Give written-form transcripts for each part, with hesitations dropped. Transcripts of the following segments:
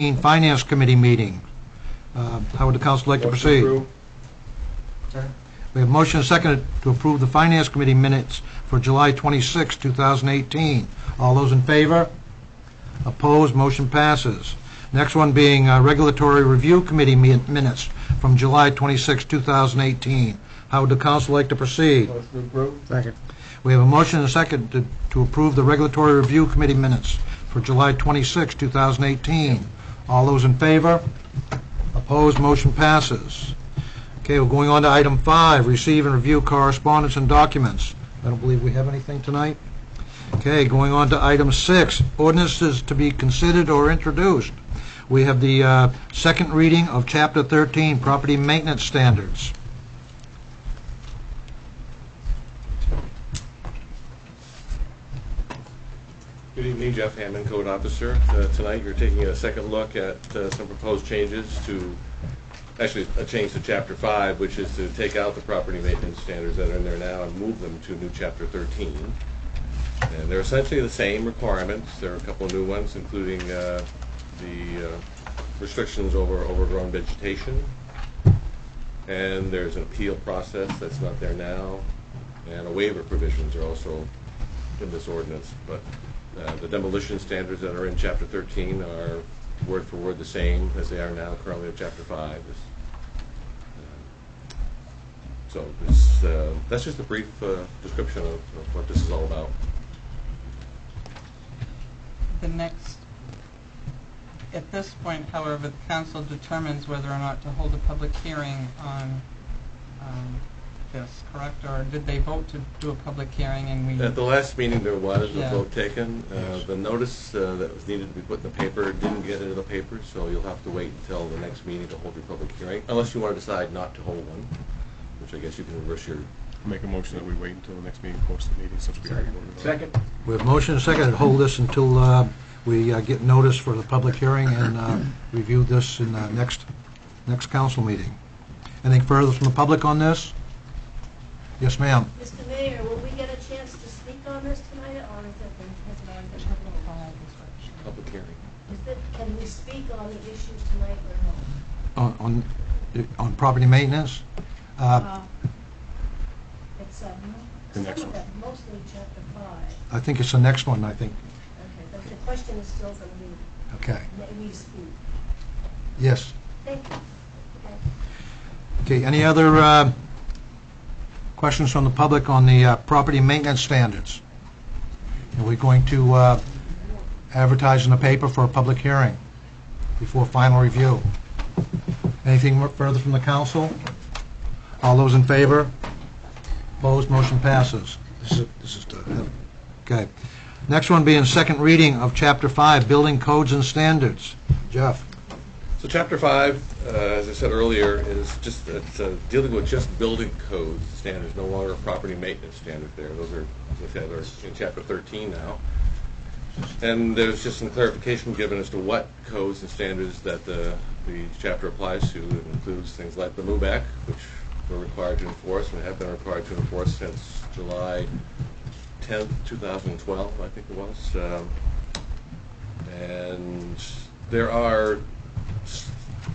Finance Committee meeting. How would the council like to proceed? We have motion and second to approve the Finance Committee minutes for July 26, 2018. All those in favor? Opposed? Motion passes. Next one being Regulatory Review Committee minutes from July 26, 2018. How would the council like to proceed? Motion to approve. Second. We have a motion and a second to approve the Regulatory Review Committee minutes for July 26, 2018. All those in favor? Opposed? Motion passes. Okay, we're going on to item 5, receive and review correspondence and documents. I don't believe we have anything tonight. Okay, going on to item 6, ordinances to be considered or introduced. We have the second reading of Chapter 13, Property Maintenance Standards. Good evening, Jeff Hammond, Code Officer. Tonight you're taking a second look at some proposed changes to, actually a change to Chapter 5, which is to take out the property maintenance standards that are in there now and move them to new Chapter 13. And they're essentially the same requirements. There are a couple of new ones, including the restrictions over overgrown vegetation. And there's an appeal process that's not there now. And a waiver provisions are also in this ordinance. But the demolition standards that are in Chapter 13 are word for word the same as they are now currently in Chapter 5. So that's just a brief description of what this is all about. At this point, however, the council determines whether or not to hold a public hearing on this, correct? Or did they vote to do a public hearing and we... At the last meeting there was Yeah. a vote taken. Yes. The notice that was needed to be put in the paper didn't get into the paper, so you'll have to wait until the next meeting to hold your public hearing, unless you want to decide not to hold one, which I guess you can reverse your... Make a motion that we wait until the next meeting, post the meeting, since we already voted on it. Second. We have motion and second to hold this until we get notice for the public hearing and review this in the next council meeting. Anything further from the public on this? Yes, ma'am. Mr. Mayor, will we get a chance to speak on this tonight, or is it has it already been public hearing. Can we speak on the issues tonight or no? On property maintenance? It's The next one. mostly Chapter 5. I think it's the next one, I think. Okay, but the question is still going to be, Okay. may we speak? Yes. Thank you. Okay, any other questions from the public on the property maintenance standards? Are we going to advertise in the paper for a public hearing before final review? Anything further from the council? All those in favor? Opposed? Motion passes. Okay. Next one being second reading of Chapter 5, Building Codes and Standards. Jeff. So Chapter 5, as I said earlier, is just dealing with just building code standards, no longer property maintenance standards there. Those are, as I said, are in Chapter 13 now. And there's just some clarification given as to what codes and standards that the chapter applies to. It includes things like the MUBAC, which we're required to enforce and have been required to enforce since July 10th, 2012, I think it was. And there are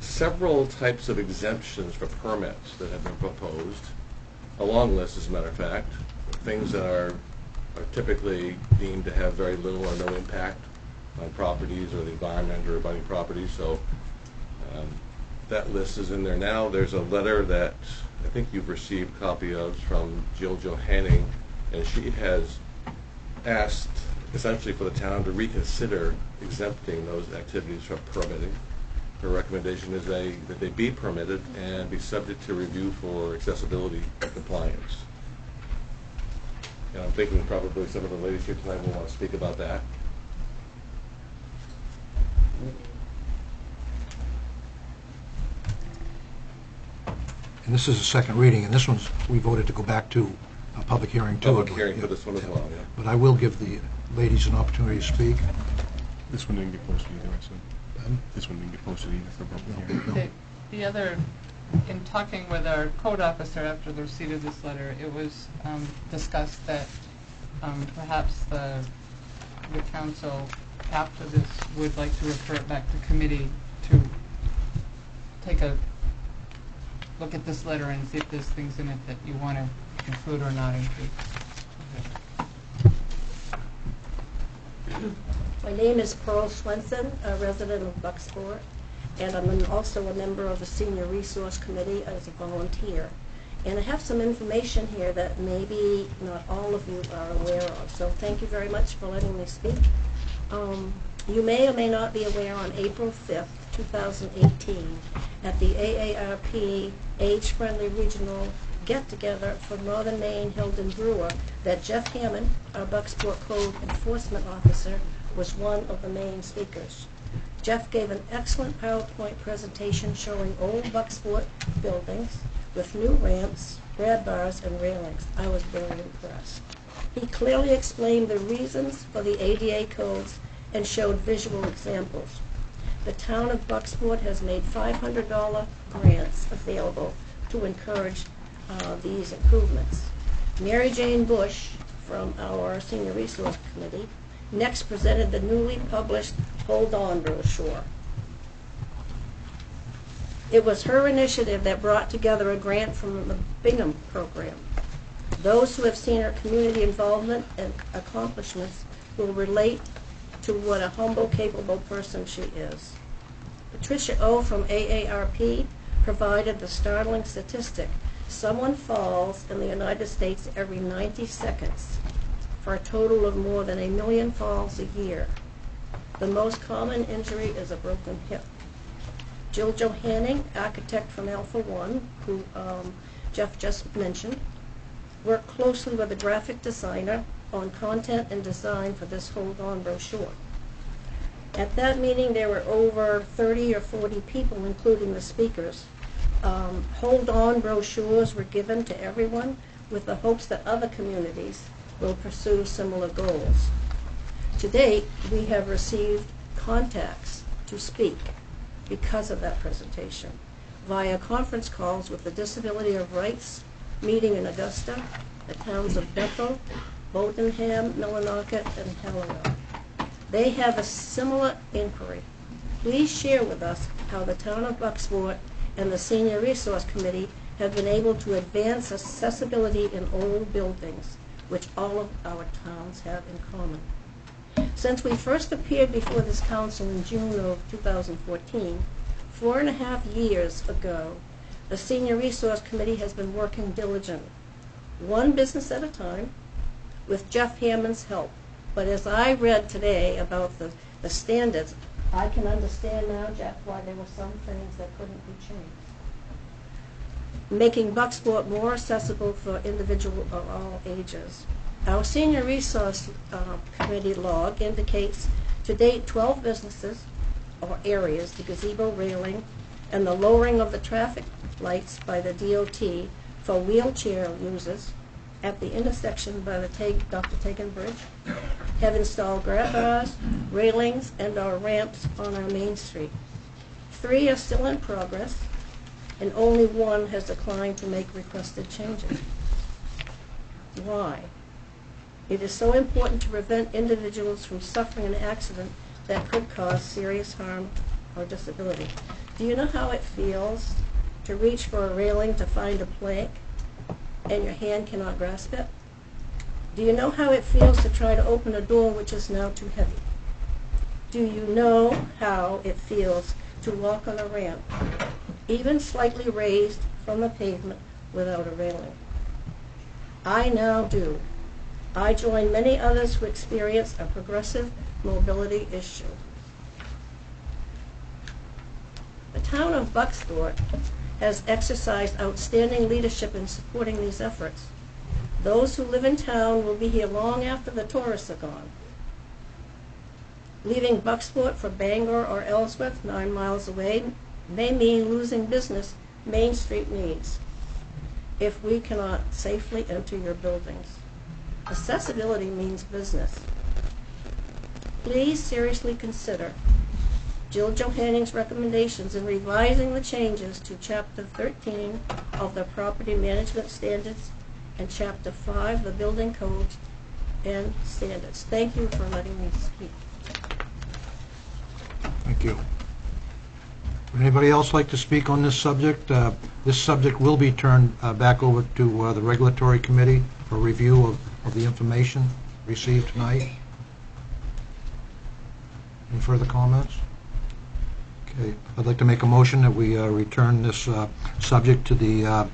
several types of exemptions for permits that have been proposed. A long list, as a matter of fact. Things that are typically deemed to have very little or no impact on properties or the environment or abutting properties. So that list is in there now. There's a letter that I think you've received a copy of from Jill Johanning, and she has asked essentially for the town to reconsider exempting those activities from permitting. Her recommendation is that they be permitted and be subject to review for accessibility and compliance. And I'm thinking probably some of the ladies here tonight will want to speak about that. And this is a second reading, and this one's, we voted to go back to a public hearing too. Public hearing for this one as well, yeah. But I will give the ladies an opportunity to speak. This one didn't get posted either, I said. This one didn't get posted either for public hearing. The other, in talking with our code officer after the receipt of this letter, it was discussed that perhaps the council after this, would like to refer it back to committee to take a look at this letter and see if there's things in it that you want to include or not include. My name is Pearl Swenson, a resident of Bucksport, and I'm also a member of the Senior Resource Committee as a volunteer. And I have some information here that maybe not all of you are aware of, so thank you very much for letting me speak. You may or may not be aware on April 5th, 2018, at the AARP Age-Friendly Regional Get-Together for Northern Maine held in Brewer, that Jeff Hammond, our Bucksport Code Enforcement Officer, was one of the main speakers. Jeff gave an excellent PowerPoint presentation showing old Bucksport buildings with new ramps, grab bars, and railings. I was very impressed. He clearly explained the reasons for the ADA codes and showed visual examples. The town of Bucksport has made $500 grants available to encourage these improvements. Mary Jane Bush from our Senior Resource Committee next presented the newly published Hold On brochure. It was her initiative that brought together a grant from the Bingham program. Those who have seen her community involvement and accomplishments will relate to what a humble, capable person she is. Patricia O. from AARP provided the startling statistic: someone falls in the United States every 90 seconds, for a total of more than 1 million falls a year. The most common injury is a broken hip. Jill Johanning, architect from Alpha One, who Jeff just mentioned, worked closely with a graphic designer on content and design for this Hold On brochure. At that meeting, there were over 30 or 40 people, including the speakers. Hold On brochures were given to everyone with the hopes that other communities will pursue similar goals. To date, we have received contacts to speak because of that presentation via conference calls with the Disability of Rights meeting in Augusta, the towns of Bethel, Bowdenham, Millinocket, and Helena. They have a similar inquiry. Please share with us how the town of Bucksport and the Senior Resource Committee have been able to advance accessibility in old buildings, which all of our towns have in common. Since we first appeared before this council in June of 2014, 4.5 years ago, the Senior Resource Committee has been working diligently, one business at a time, with Jeff Hammond's help. But as I read today about the standards, I can understand now, Jeff, why there were some things that couldn't be changed. Making Bucksport more accessible for individuals of all ages. Our Senior Resource Committee log indicates to date 12 businesses or areas, the gazebo railing, and the lowering of the traffic lights by the DOT for wheelchair users at the intersection by the Dr. Tagan Bridge, have installed grab bars, railings, and our ramps on our main street. 3 are still in progress, and only 1 has declined to make requested changes. Why? It is so important to prevent individuals from suffering an accident that could cause serious harm or disability. Do you know how it feels to reach for a railing to find a plank and your hand cannot grasp it? Do you know how it feels to try to open a door which is now too heavy? Do you know how it feels to walk on a ramp, even slightly raised from the pavement, without a railing? I now do. I join many others who experience a progressive mobility issue. The town of Bucksport has exercised outstanding leadership in supporting these efforts. Those who live in town will be here long after the tourists are gone. Leaving Bucksport for Bangor or Ellsworth, 9 miles away, may mean losing business Main Street needs if we cannot safely enter your buildings. Accessibility means business. Please seriously consider Jill Johanning's recommendations in revising the changes to Chapter 13 of the Property Management Standards and Chapter 5, the Building Codes and Standards. Thank you for letting me speak. Thank you. Would anybody else like to speak on this subject? This subject will be turned back over to the Regulatory Committee for review of the information received tonight. Any further comments? Okay, I'd like to make a motion that we return this subject to the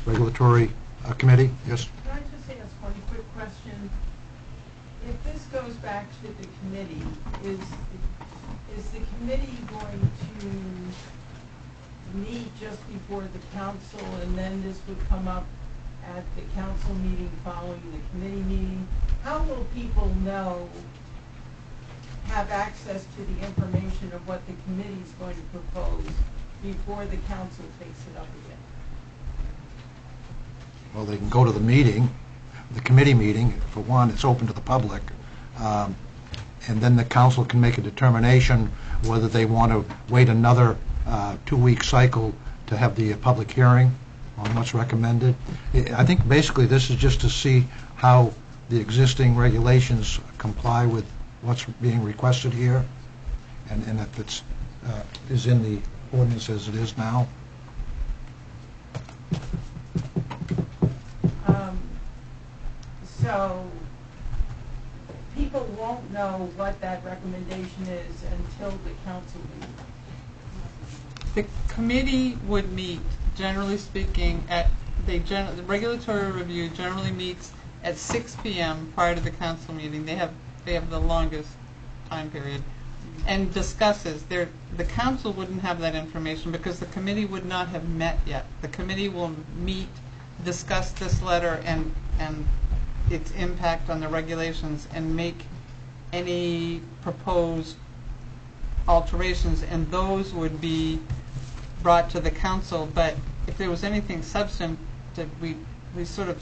Regulatory Committee. Yes? Can I just ask one quick question? If this goes back to the committee, is the committee going to meet just before the council, and then this would come up at the council meeting following the committee meeting? How will people know, have access to the information of what the committee is going to propose before the council takes it up again? Well, they can go to the meeting, the committee meeting. For one, it's open to the public. And then the council can make a determination whether they want to wait another 2-week cycle to have the public hearing on what's recommended. I think basically this is just to see how the existing regulations comply with what's being requested here, and if it's is in the ordinance as it is now. So people won't know what that recommendation is until the council meeting. The committee would meet, generally speaking, the regulatory review generally meets at 6 p.m. prior to the council meeting. They have the longest time period, and discusses. The council wouldn't have that information because the committee would not have met yet. The committee will meet, discuss this letter and its impact on the regulations, and make any proposed alterations, and those would be brought to the council. But if there was anything substantive, we sort of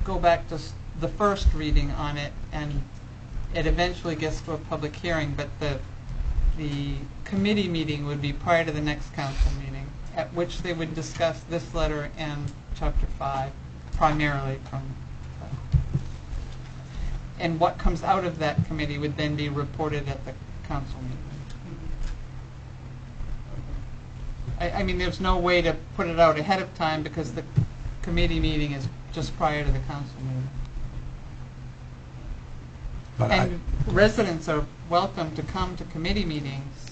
go back to the first reading on it, and it eventually gets to a public hearing. But the committee meeting would be prior to the next council meeting, at which they would discuss this letter and Chapter 5 primarily from. And what comes out of that committee would then be reported at the council meeting. I mean, there's no way to put it out ahead of time because the committee meeting is just prior to the council meeting. But And residents are welcome to come to committee meetings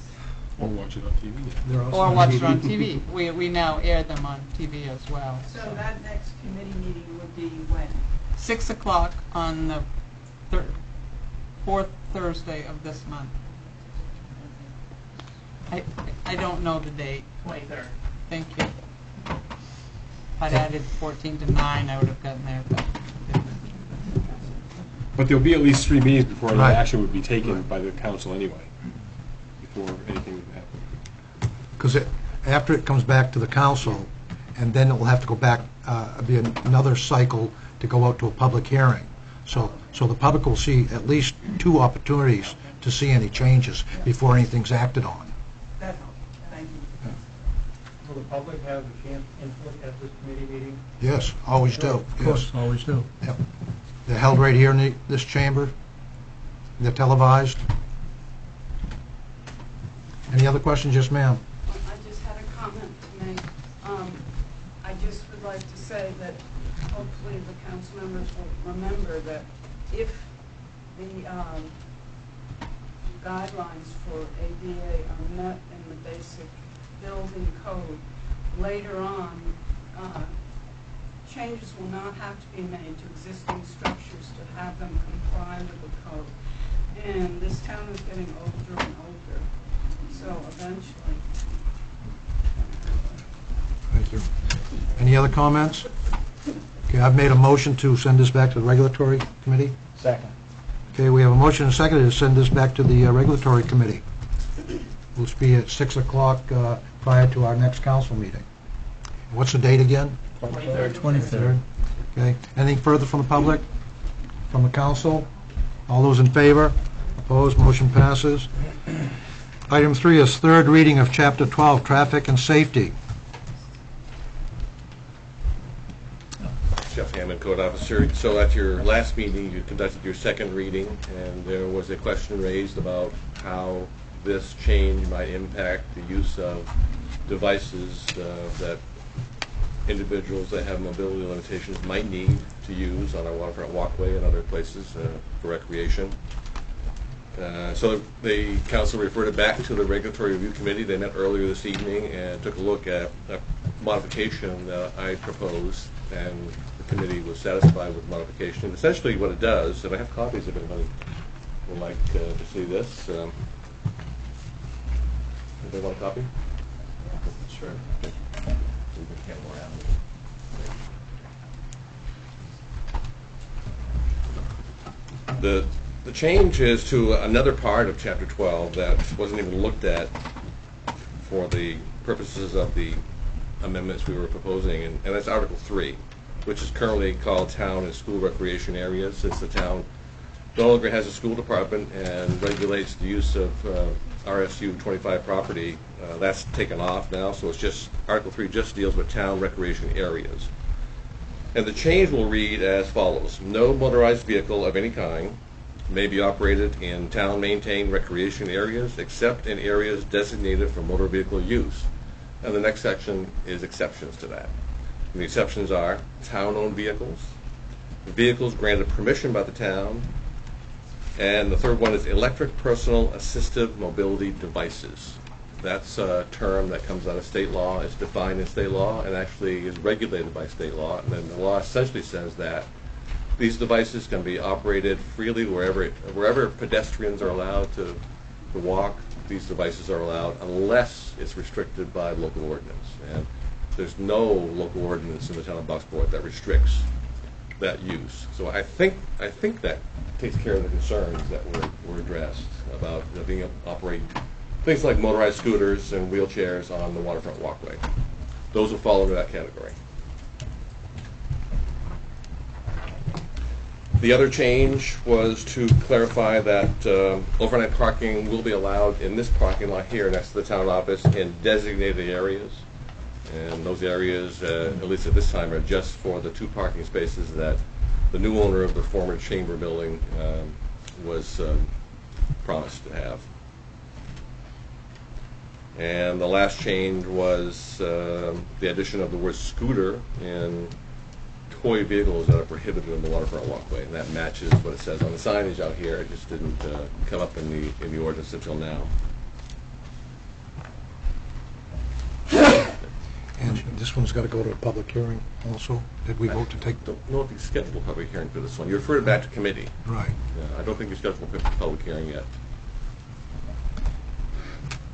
Or watch it on TV. or watch it on TV. We now air them on TV as well. So that next committee meeting would be when? 6 o'clock on the fourth Thursday of this month. I don't know the date. 23rd. Thank you. If I'd added 14 to 9, I would have gotten there. But there'll be at least 3 meetings before any Right. action would be taken by the council anyway, before anything would happen. Because after it comes back to the council, and then it will have to go back, be another cycle to go out to a public hearing. So the public will see at least 2 opportunities to see any changes before anything's acted on. That's all. Thank you. Will the public have a chance to input at this committee meeting? Yes, always do. Of course, always do. Yep. They're held right here in this chamber. They're televised. Any other questions? Yes, ma'am. I just had a comment to make. I just would like to say that hopefully the council members will remember that if the guidelines for ADA are met in the basic building code, later on, changes will not have to be made to existing structures to have them comply with the code. And this town is getting older and older, so eventually. Thank you. Any other comments? Okay, I've made a motion to send this back to the Regulatory Committee. Second. Okay, we have a motion and a second to send this back to the Regulatory Committee. We'll be at 6 o'clock prior to our next council meeting. What's the date again? 23rd. Okay. Anything further from the public? From the council? All those in favor? Opposed? Motion passes. Item 3 is third reading of Chapter 12, Traffic and Safety. Jeff Hammond, Code Officer. So at your last meeting, you conducted your second reading, and there was a question raised about how this change might impact the use of devices that individuals that have mobility limitations might need to use on our waterfront walkway and other places for recreation. So the council referred it back to the Regulatory Review Committee. They met earlier this evening and took a look at a modification that I proposed, and the committee was satisfied with the modification. And essentially what it does, and I have copies if anybody would like to see this. Anybody want a copy? Sure. The change is to another part of Chapter 12 that wasn't even looked at for the purposes of the amendments we were proposing, and that's Article 3, which is currently called Town and School Recreation Areas. Since the town no longer has a school department and regulates the use of RSU 25 property, that's taken off now, so it's just, Article 3 just deals with town recreation areas. And the change will read as follows: no motorized vehicle of any kind may be operated in town-maintained recreation areas except in areas designated for motor vehicle use. And the next section is exceptions to that. And the exceptions are town-owned vehicles, vehicles granted permission by the town, and the third one is electric personal assistive mobility devices. That's a term that comes out of state law. It's defined in state law and actually is regulated by state law. And then the law essentially says that these devices can be operated freely wherever pedestrians are allowed to walk. These devices are allowed unless it's restricted by local ordinance. And there's no local ordinance in the town of Bucksport that restricts that use. So I think that takes care of the concerns that were addressed about being able to operate things like motorized scooters and wheelchairs on the waterfront walkway. Those will fall into that category. The other change was to clarify that overnight parking will be allowed in this parking lot here next to the town office in designated areas. And those areas, at least at this time, are just for the 2 parking spaces that the new owner of the former chamber building was promised to have. And the last change was the addition of the word scooter in toy vehicles that are prohibited on the waterfront walkway, and that matches what it says on the signage out here. It just didn't come up in the ordinance until now. And this one's got to go to a public hearing also? Did we vote to take? I don't know if you scheduled a public hearing for this one. You referred it back to committee. Right. I don't think you scheduled a public hearing yet.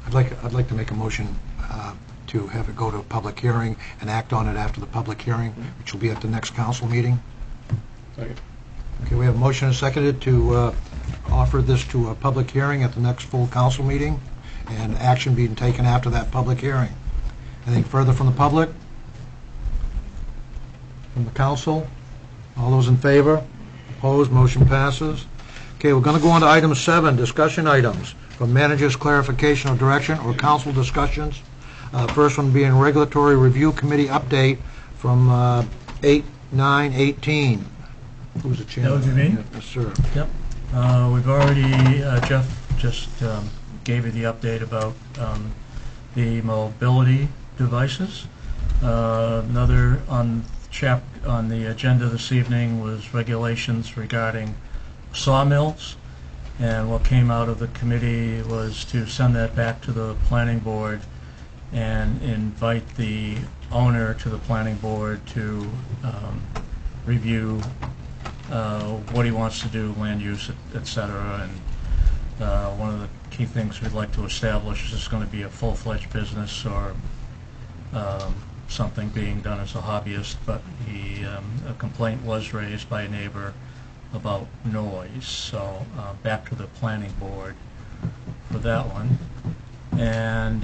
I'd like to make a motion to have it go to a public hearing and act on it after the public hearing, which will be at the next council meeting. Second. Okay, we have a motion and seconded to offer this to a public hearing at the next full council meeting, and action being taken after that public hearing. Anything further from the public? From the council? All those in favor? Opposed? Motion passes. Okay, we're going to go on to item 7, discussion items from managers' clarification or direction or council discussions. First one being Regulatory Review Committee update from 8/9/18. Who's the chairman? That would be me? Yes, sir. Yep. We've already, Jeff just gave you the update about the mobility devices. Another on the agenda this evening was regulations regarding sawmills, and what came out of the committee was to send that back to the planning board and invite the owner to the planning board to review what he wants to do, land use, etc. And one of the key things we'd like to establish is this going to be a full-fledged business or something being done as a hobbyist, but a complaint was raised by a neighbor about noise, so back to the planning board for that one. And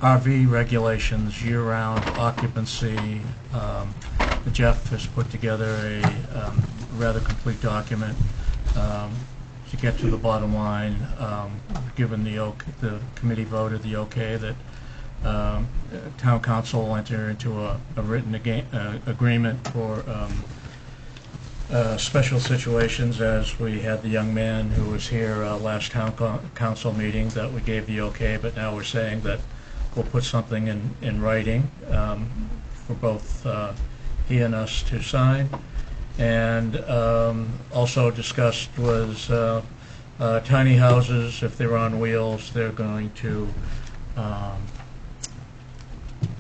RV regulations, year-round occupancy. Jeff has put together a rather complete document to get to the bottom line, given the committee voted the okay that town council will enter into a written agreement for special situations, as we had the young man who was here last town council meeting that we gave the okay, but now we're saying that we'll put something in writing for both he and us to sign. And also discussed was tiny houses, if they're on wheels, they're going to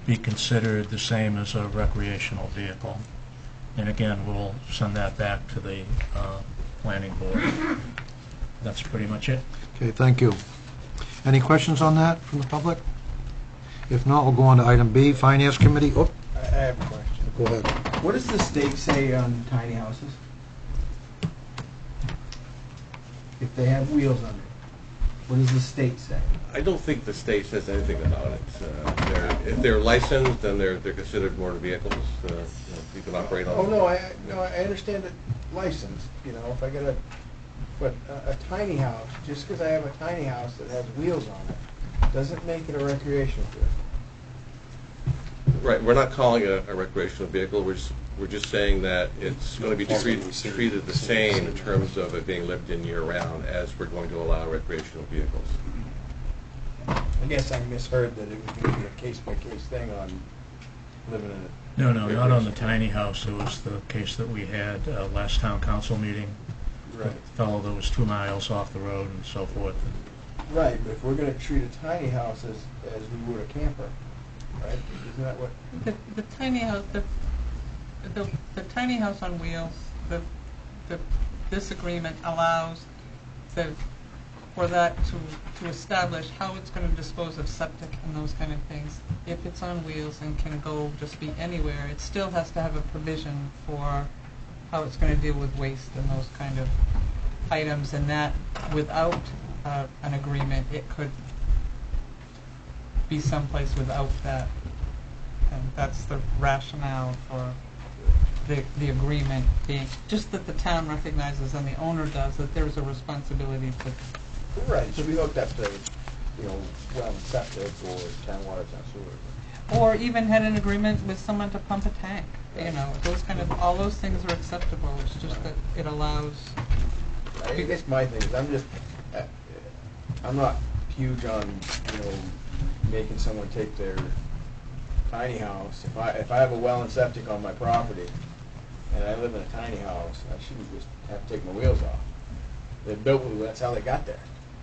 be considered the same as a recreational vehicle. And again, we'll send that back to the planning board. That's pretty much it. Okay, thank you. Any questions on that from the public? If not, we'll go on to item B, Finance Committee. Oh, I have a question. go ahead. What does the state say on tiny houses? If they have wheels on it, what does the state say? I don't think the state says anything about it. If they're licensed, then they're considered motor vehicles. You can operate on. Oh, no, I understand the license, if I get but a tiny house, just because I have a tiny house that has wheels on it, doesn't make it a recreational vehicle. Right, we're not calling it a recreational vehicle. We're just saying that it's going to be treated the same in terms of it being lived in year-round as we're going to allow recreational vehicles. I guess I misheard that it was going to be a case-by-case thing on living in it. No, not on the tiny house. It was the case that we had last town council meeting. Right. The fellow that was 2 miles off the road and so forth. Right, but if we're going to treat a tiny house as we would a camper, right? Isn't that what? The tiny house, the tiny house on wheels, this agreement allows for that to establish how it's going to dispose of septic and those kind of things. If it's on wheels and can go just be anywhere, it still has to have a provision for how it's going to deal with waste and those kind of items, and that without an agreement, it could be someplace without that. And that's the rationale for the agreement being, just that the town recognizes and the owner does, that there's a responsibility to. Right, so we hooked up to, well and septic or town water, town sewer. Or even had an agreement with someone to pump a tank. Those kind of, all those things are acceptable. It's just that it allows. I guess my thing is, I'm not huge on, making someone take their tiny house. If I have a well and septic on my property, and I live in a tiny house, I shouldn't just have to take my wheels off. They built with, that's how they got there.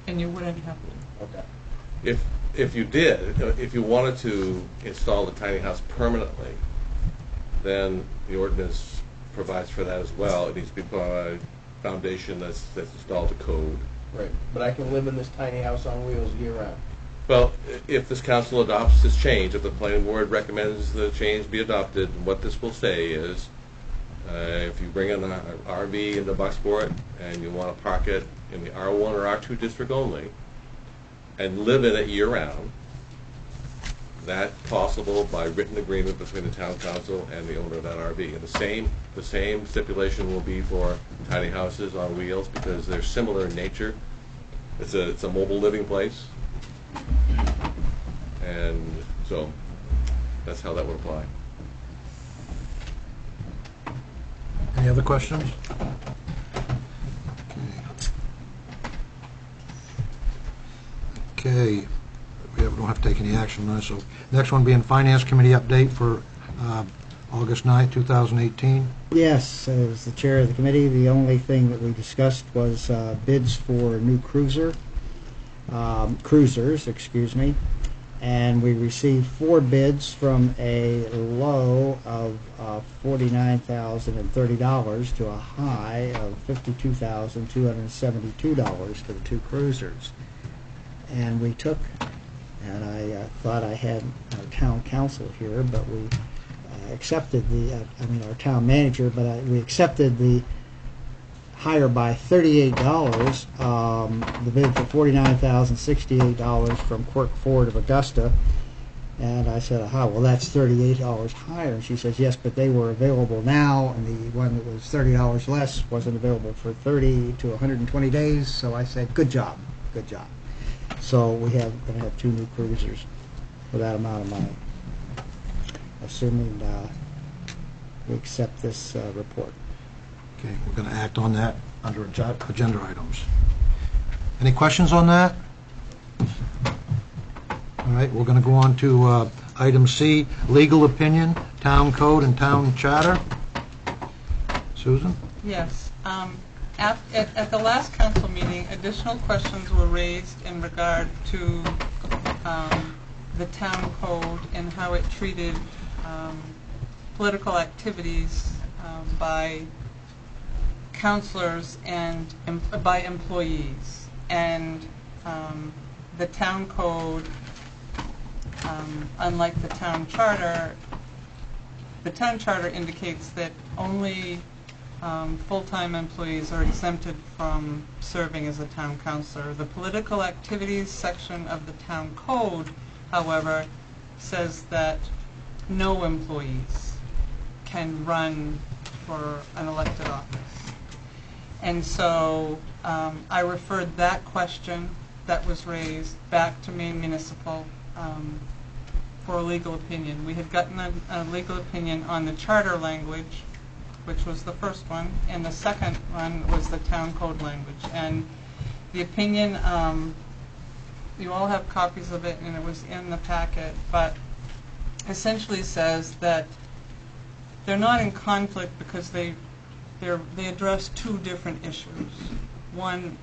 And you wouldn't have to. Okay. If you did, if you wanted to install the tiny house permanently, then the ordinance provides for that as well. It needs to be put on a foundation that's installed to code. Right, but I can live in this tiny house on wheels year-round. Well, if this council adopts this change, if the planning board recommends the change be adopted, what this will say is, if you bring an RV into Bucksport and you want to park it in the R1 or R2 district only and live in it year-round, that's possible by written agreement between the town council and the owner of that RV. And the same stipulation will be for tiny houses on wheels because they're similar in nature. It's a mobile living place, and so that's how that would apply. Any other questions? Okay. We don't have to take any action on this. So next one being Finance Committee update for August 9th, 2018. Yes, as the chair of the committee, the only thing that we discussed was bids for new cruisers, and we received 4 bids from a low of $49,030 to a high of $52,272 for the 2 cruisers. And we took, and I thought I had our town council here, but we accepted our town manager, but we accepted the higher by $38, the bid for $49,068 from Quirk Ford of Augusta. And I said, aha, well, that's $38 higher. And she says, yes, but they were available now, and the one that was $30 less wasn't available for 30 to 120 days. So I said, good job, good job. So we're going to have 2 new cruisers for that amount of money, assuming we accept this report. Okay, we're going to act on that under agenda items. Any questions on that? All right, we're going to go on to item C, legal opinion, town code and town charter. Susan? Yes. At the last council meeting, additional questions were raised in regard to the town code and how it treated political activities by councilors and by employees. And the town code, unlike the town charter indicates that only full-time employees are exempted from serving as a town councilor. The political activities section of the town code, however, says that no employees can run for an elected office. And so I referred that question that was raised back to Maine Municipal for a legal opinion. We had gotten a legal opinion on the charter language, which was the first one, and the second one was the town code language. And the opinion, you all have copies of it, and it was in the packet, but essentially says that they're not in conflict because they address two different issues. One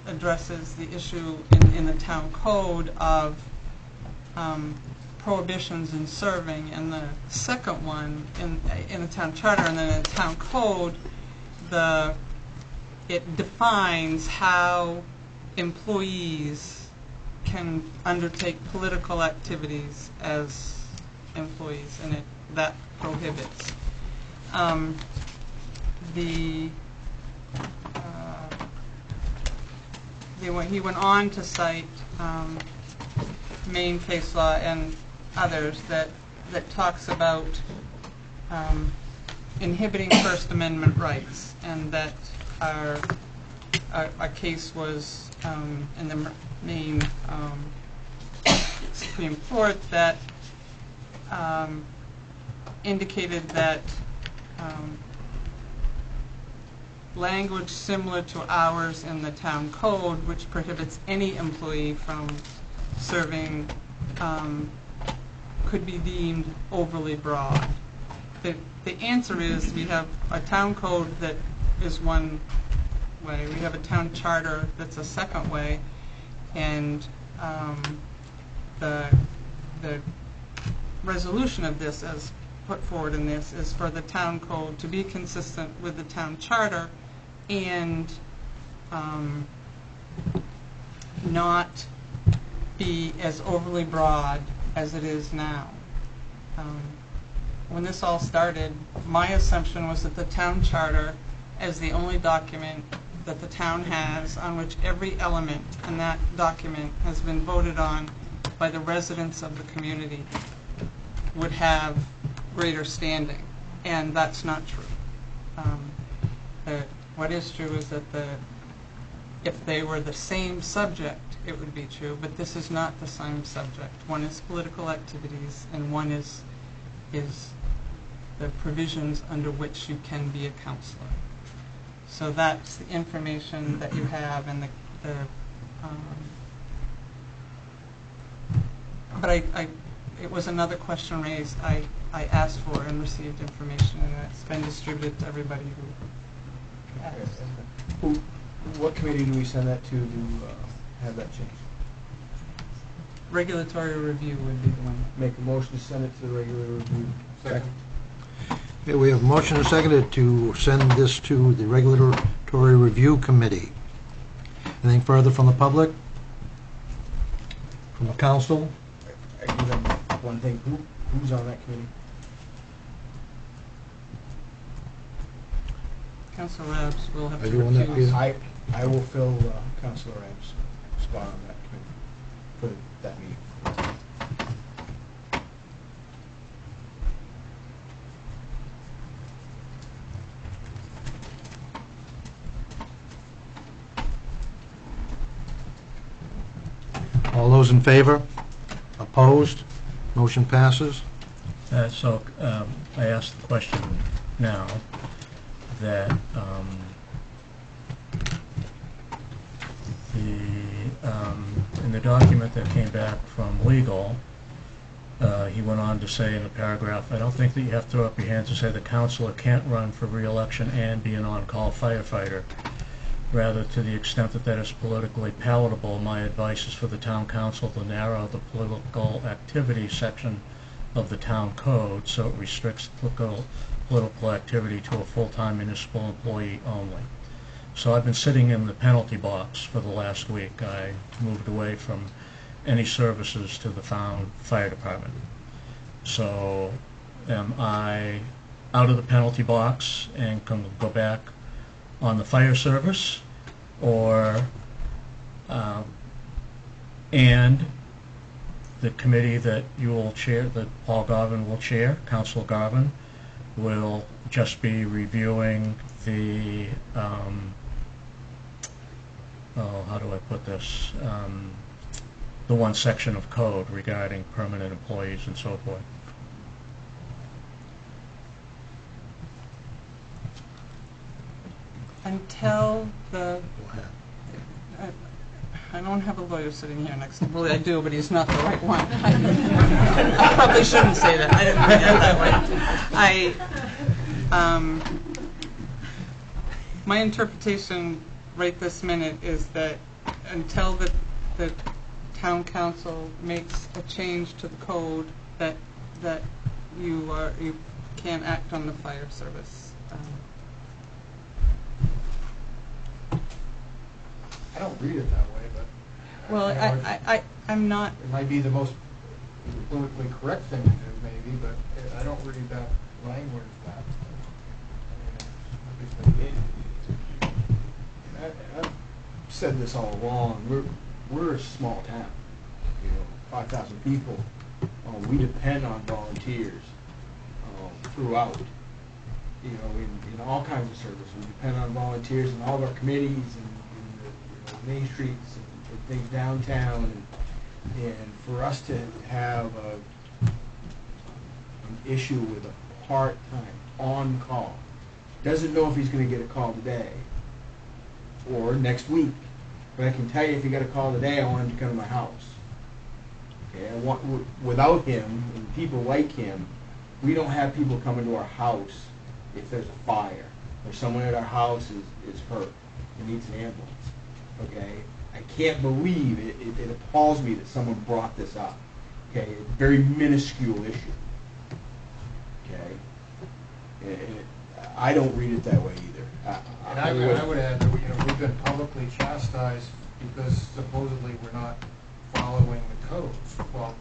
addresses the issue in the town code of prohibitions in serving, and the second one in the town charter, and then in the town code, it defines how employees can undertake political activities as employees, and that prohibits. He went on to cite Maine case law and others that talks about inhibiting First Amendment rights, and that our case was in the Maine Supreme Court that indicated that language similar to ours in the town code, which prohibits any employee from serving, could be deemed overly broad. The answer is we have a town code that is one way, we have a town charter that's a second way, and the resolution of this, as put forward in this, is for the town code to be consistent with the town charter and not be as overly broad as it is now. When this all started, my assumption was that the town charter, as the only document that the town has on which every element in that document has been voted on by the residents of the community, would have greater standing, and that's not true. What is true is that if they were the same subject, it would be true, but this is not the same subject. One is political activities, and one is the provisions under which you can be a counselor. So that's the information that you have, and but it was another question raised. I asked for and received information, and it's been distributed to everybody who asked. What committee do we send that to have that changed? Regulatory review would be the one. Make a motion to send it to the regular review. Second. Okay, we have a motion and seconded to send this to the Regulatory Review Committee. Anything further from the public? From the council? I give them one thing. Who's on that committee? Councilor Rabs will have Are to you on that, recuse. Peter? I will fill Councilor Rab's spot on that committee for that meeting. All those in favor? Opposed? Motion passes. So I asked the question now. that in the document that came back from legal, he went on to say in the paragraph, I don't think that you have to throw up your hands and say the counselor can't run for re-election and be an on-call firefighter. Rather, to the extent that that is politically palatable, my advice is for the town council to narrow the political activity section of the town code so it restricts political activity to a full-time municipal employee only. So I've been sitting in the penalty box for the last week. I moved away from any services to the fire department. So am I out of the penalty box and can go back on the fire service, or and the committee that you will chair, that Paul Garvin will chair, Councilor Garvin, will just be reviewing the how do I put this, the one section of code regarding permanent employees and so forth. Until the, I don't have a lawyer sitting here next to me. Well, I do, but he's not the right one. I probably shouldn't say that. I didn't mean it that way. My interpretation right this minute is that until the town council makes a change to the code, that you can't act on the fire service. I don't read it that way, but. Well, I'm not. It might be the most politically correct thing to do, maybe, but I don't read that language that. I've said this all along. We're a small town. 5,000 people. We depend on volunteers throughout. In all kinds of services, we depend on volunteers in all of our committees and Main Streets and things downtown, and for us to have an issue with a part-time on-call, doesn't know if he's going to get a call today or next week, but I can tell you if he got a call today, I want him to come to my house. Okay, without him and people like him, we don't have people coming to our house if there's a fire or someone at our house is hurt and needs an ambulance. Okay, I can't believe it. It appalls me that someone brought this up. Okay, a very minuscule issue. Okay, I don't read it that way either. I would add that we've been publicly chastised because supposedly we're not following the codes. Well,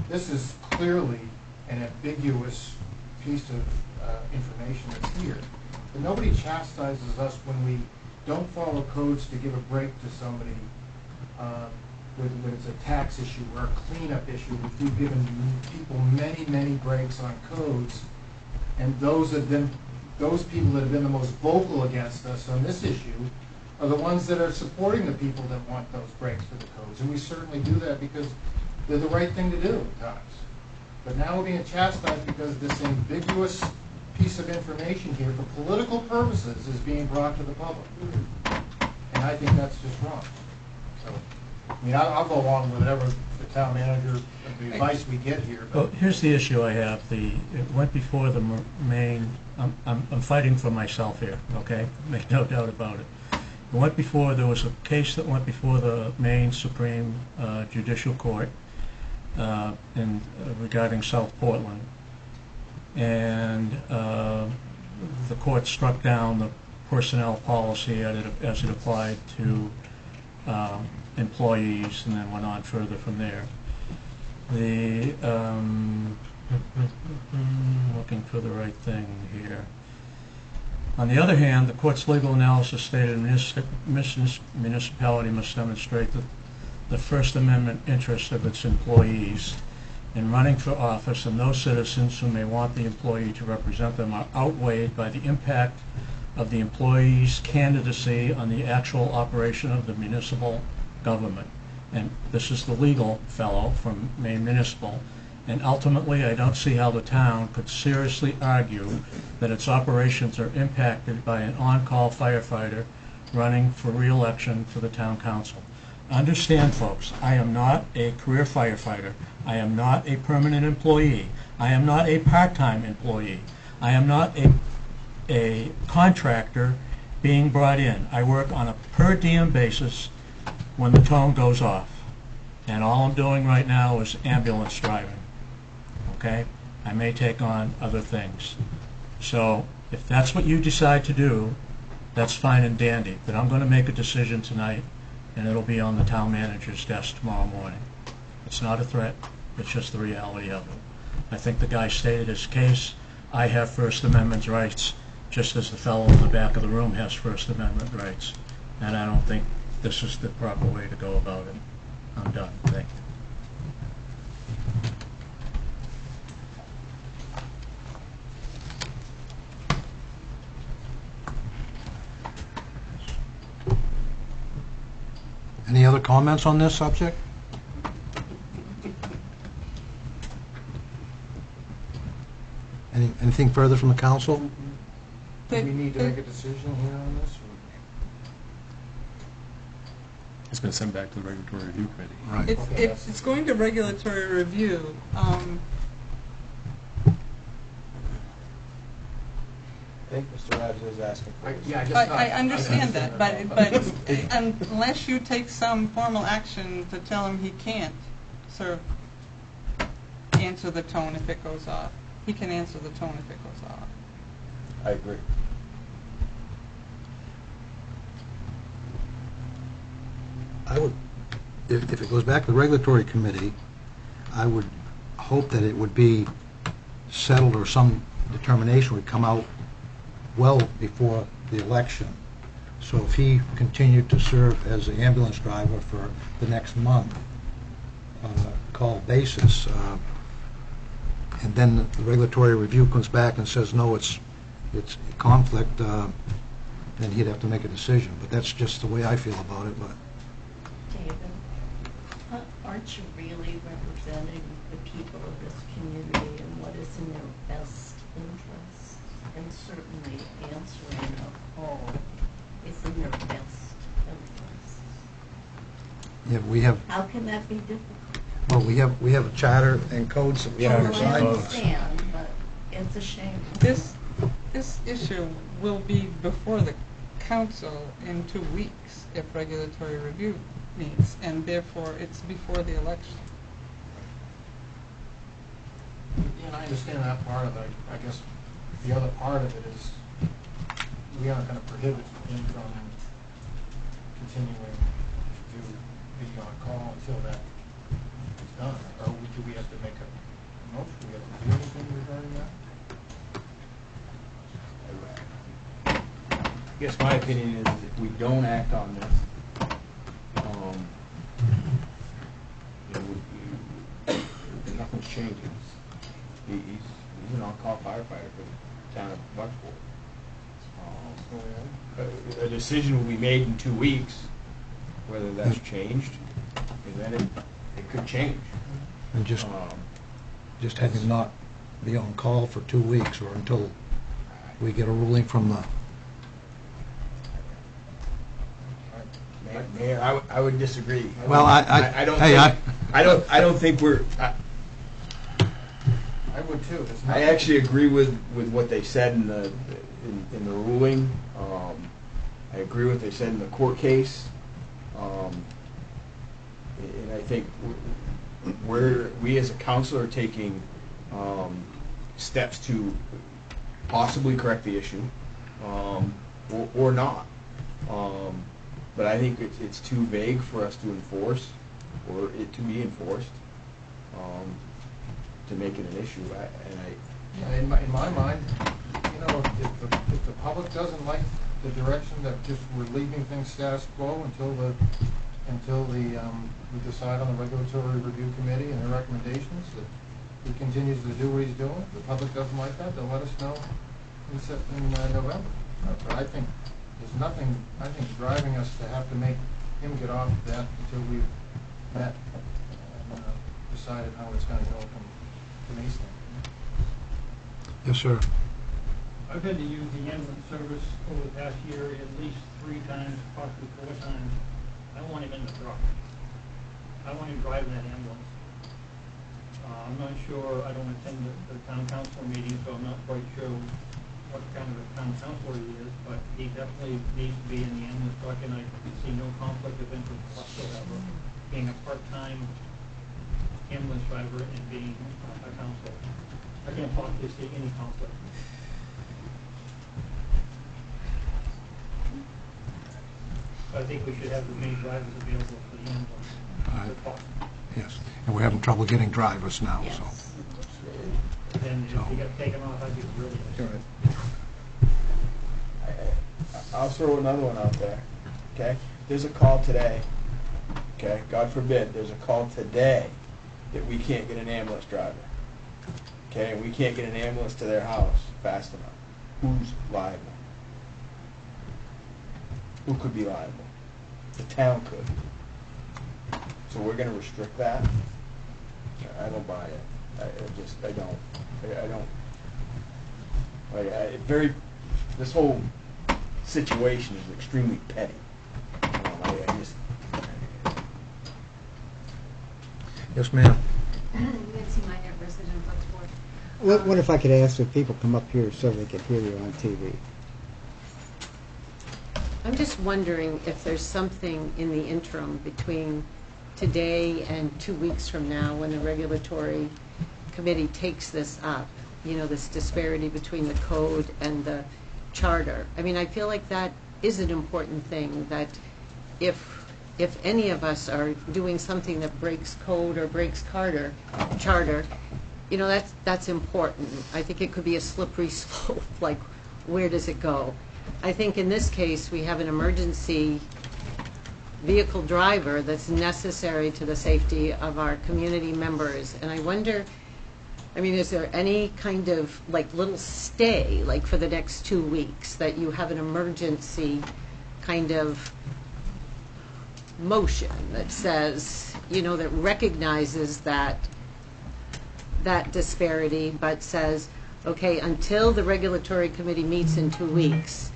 this is clearly an ambiguous piece of information that's here. But nobody chastises us when we don't follow codes to give a break to somebody when it's a tax issue or a cleanup issue. We've given people many breaks on codes, and those people that have been the most vocal against us on this issue are the ones that are supporting the people that want those breaks for the codes. And we certainly do that because they're the right thing to do at times. But now we're being chastised because this ambiguous piece of information here for political purposes is being brought to the public. And I think that's just wrong. So, I mean, I'll go along with whatever the town manager, the advice we get here. Well, here's the issue I have. It went before the main, I'm fighting for myself here, okay? Make no doubt about it. It went before, there was a case that went before the Maine Supreme Judicial Court regarding South Portland. And the court struck down the personnel policy as it applied to employees, and then went on further from there. Looking for the right thing here. On the other hand, the court's legal analysis stated a municipality must demonstrate the First Amendment interest of its employees in running for office, and those citizens who may want the employee to represent them are outweighed by the impact of the employee's candidacy on the actual operation of the municipal government. And this is the legal fellow from Maine Municipal. And ultimately, I don't see how the town could seriously argue that its operations are impacted by an on-call firefighter running for re-election for the town council. Understand, folks, I am not a career firefighter. I am not a permanent employee. I am not a part-time employee. I am not a contractor being brought in. I work on a per diem basis when the tone goes off. And all I'm doing right now is ambulance driving. Okay? I may take on other things. So if that's what you decide to do, that's fine and dandy. But I'm going to make a decision tonight, and it'll be on the town manager's desk tomorrow morning. It's not a threat. It's just the reality of it. I think the guy stated his case. I have First Amendment rights, just as the fellow in the back of the room has First Amendment rights. And I don't think this is the proper way to go about it. I'm done. Thank you. Any other comments on this subject? Anything further from the council? Do we need to make a decision here on this? It's been sent back to the regulatory review committee. Right. It's going to regulatory review. I think Mr. Rabs is asking for this. I understand that, but unless you take some formal action to tell him he can't answer the tone if it goes off. He can answer the tone if it goes off. I agree. I would, if it goes back to the regulatory committee, I would hope that it would be settled or some determination would come out well before the election. So if he continued to serve as the ambulance driver for the next month on a call basis, and then the regulatory review comes back and says, no, it's a conflict, then he'd have to make a decision. But that's just the way I feel about it. But David, aren't you really representing the people of this community and what is in their best interest? And certainly answering a call is in their best interest. yeah, we have. How can that be difficult? Well, we have a charter and codes that we have to I sign. understand, but it's a shame. This issue will be before the council in 2 weeks if regulatory review meets, and therefore it's before the election. And I understand that part of it. I guess the other part of it is we aren't going to prohibit him from continuing to be on call until that is done. Or do we have to make a motion? Do we have to do anything regarding that? I guess my opinion is if we don't act on this, nothing's changing. He's an on-call firefighter for the town of Bucksport. A decision will be made in 2 weeks, whether that's changed, and then it could change. And just have him not be on call for 2 weeks or until we get a ruling from the. Mayor, I would disagree. Well, I don't think we're. I would too. I actually agree with what they said in the ruling. I agree with what they said in the court case, and I think we as a council are taking steps to possibly correct the issue, or not. But I think it's too vague for us to enforce, or it to be enforced, to make it an issue. In my mind, if the public doesn't like the direction that just we're leaving things status quo until we decide on the regulatory review committee and their recommendations, that he continues to do what he's doing. If the public doesn't like that, they'll let us know in November. But I think there's nothing, driving us to have to make him get off that until we've met and decided how it's going to go from Mason. Yes, sir. I've had to use the ambulance service over the past year at least 3 times, possibly 4 times. I don't want him in the truck. I want him driving that ambulance. I'm not sure, I don't attend the town council meeting, so I'm not quite sure what kind of a town councilor he is, but he definitely needs to be in the ambulance truck, and I see no conflict of interest whatsoever, being a part-time ambulance driver and being a councilor. I can't possibly see any conflict. I think we should have as many drivers available for the ambulance as possible. Yes, and we're having trouble getting drivers now, so. And if he got taken off, I'd be really upset. I'll throw another one out there, okay? There's a call today, okay? God forbid, there's a call today that we can't get an ambulance driver, okay? And we can't get an ambulance to their house fast enough. Who's liable? Who could be liable? The town could. So we're going to restrict that? I don't buy it. I don't. This whole situation is extremely petty. Yes, ma'am. Nancy Minor, resident of Bucksport. What if I could ask if people come up here so they can hear you on TV? I'm just wondering if there's something in the interim between today and 2 weeks from now when the regulatory committee takes this up, this disparity between the code and the charter. I mean, I feel like that is an important thing, that if any of us are doing something that breaks code or breaks charter, that's important. I think it could be a slippery slope, like where does it go? I think in this case we have an emergency vehicle driver that's necessary to the safety of our community members, and I wonder, is there any kind of little stay for the next 2 weeks that you have an emergency kind of motion that says, that recognizes that disparity, but says, okay, until the regulatory committee meets in 2 weeks,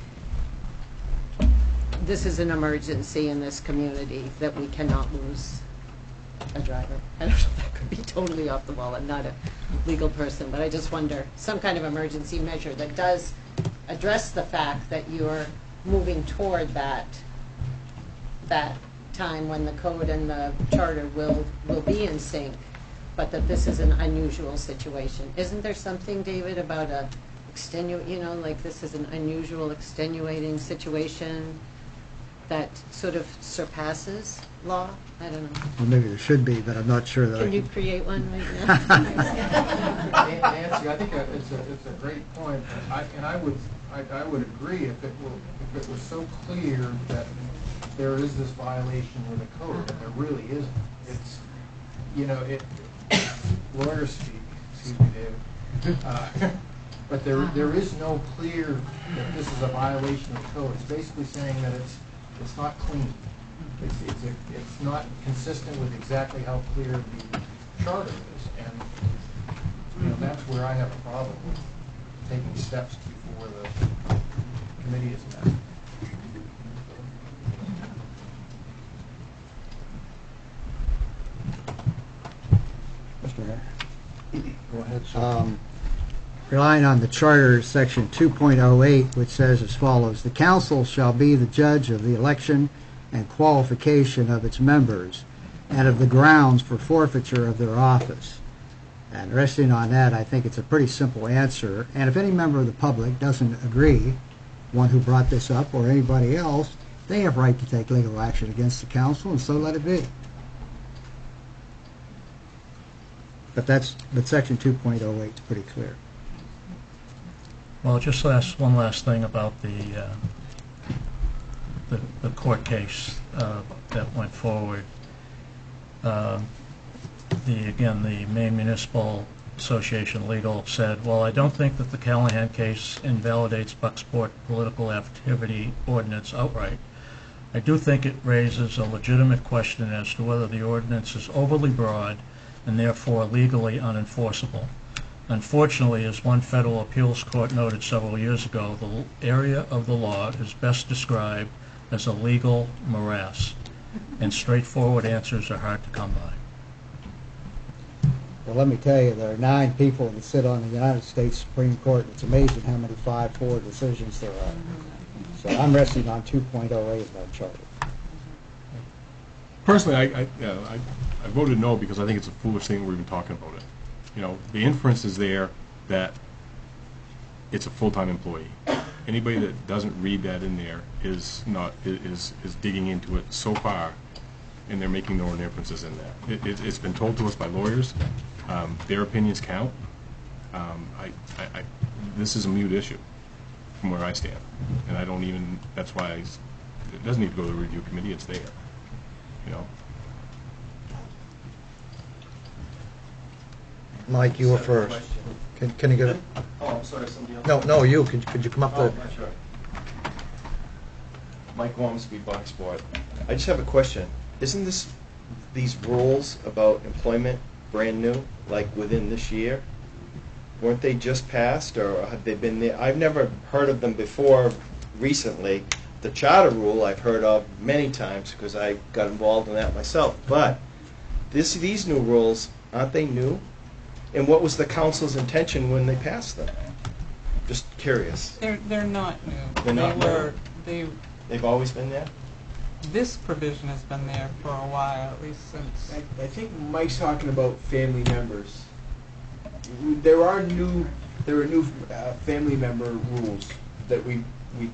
this is an emergency in this community that we cannot lose a driver. I don't know if that could be totally off the wall. I'm not a legal person, but I just wonder, some kind of emergency measure that does address the fact that you're moving toward that time when the code and the charter will be in sync, but that this is an unusual situation. Isn't there something, David, about this is an unusual extenuating situation that sort of surpasses law? I don't know. Well, maybe there should be, but I'm not sure that Can you create one right now? Nancy, I think it's a great point, and I would agree if it was so clear that there is this violation with the code, but there really isn't. It's lawyer speak. Excuse me, David. But there is no clear that this is a violation of the code. It's basically saying that it's not clean. It's not consistent with exactly how clear the charter is, and that's where I have a problem with taking steps before the committee is met. Mr. Mayor. Go ahead, sir. Relying on the Charter, Section 2.08, which says as follows: the council shall be the judge of the election and qualification of its members and of the grounds for forfeiture of their office. And resting on that, I think it's a pretty simple answer. And if any member of the public doesn't agree, one who brought this up or anybody else, they have right to take legal action against the council, and so let it be. But Section 2.08 is pretty clear. Well, just one last thing about the court case that went forward. The Maine Municipal Association Legal said, well, I don't think that the Callahan case invalidates Bucksport political activity ordinance outright. I do think it raises a legitimate question as to whether the ordinance is overly broad and therefore legally unenforceable. Unfortunately, as one federal appeals court noted several years ago, the area of the law is best described as a legal morass, and straightforward answers are hard to come by. Well, let me tell you, there are 9 people that sit on the United States Supreme Court. It's amazing how many 5-4 decisions there are. So I'm resting on 2.08 of our charter. Personally, I voted no because I think it's a foolish thing we're even talking about it. You know, the inference is there that it's a full-time employee. Anybody that doesn't read that in there is digging into it so far, and they're making their own inferences in that. It's been told to us by lawyers. Their opinions count. This is a mute issue from where I stand, and I don't even. That's why it doesn't need to go to the review committee. It's there. You know. Mike, you were first. Can you get it? Oh, I'm sorry, somebody else? No, you. Could you come up Oh, to... sure. Mike Ormsby, Boxport. I just have a question. Isn't these rules about employment brand new, like within this year? Weren't they just passed, or have they been there? I've never heard of them before recently. The charter rule I've heard of many times because I got involved in that myself. But these new rules, aren't they new? And what was the council's intention when they passed them? Just curious. They're not new. They're not new. They've always been there? This provision has been there for a while, at least since. I think Mike's talking about family members. There are new family member rules that we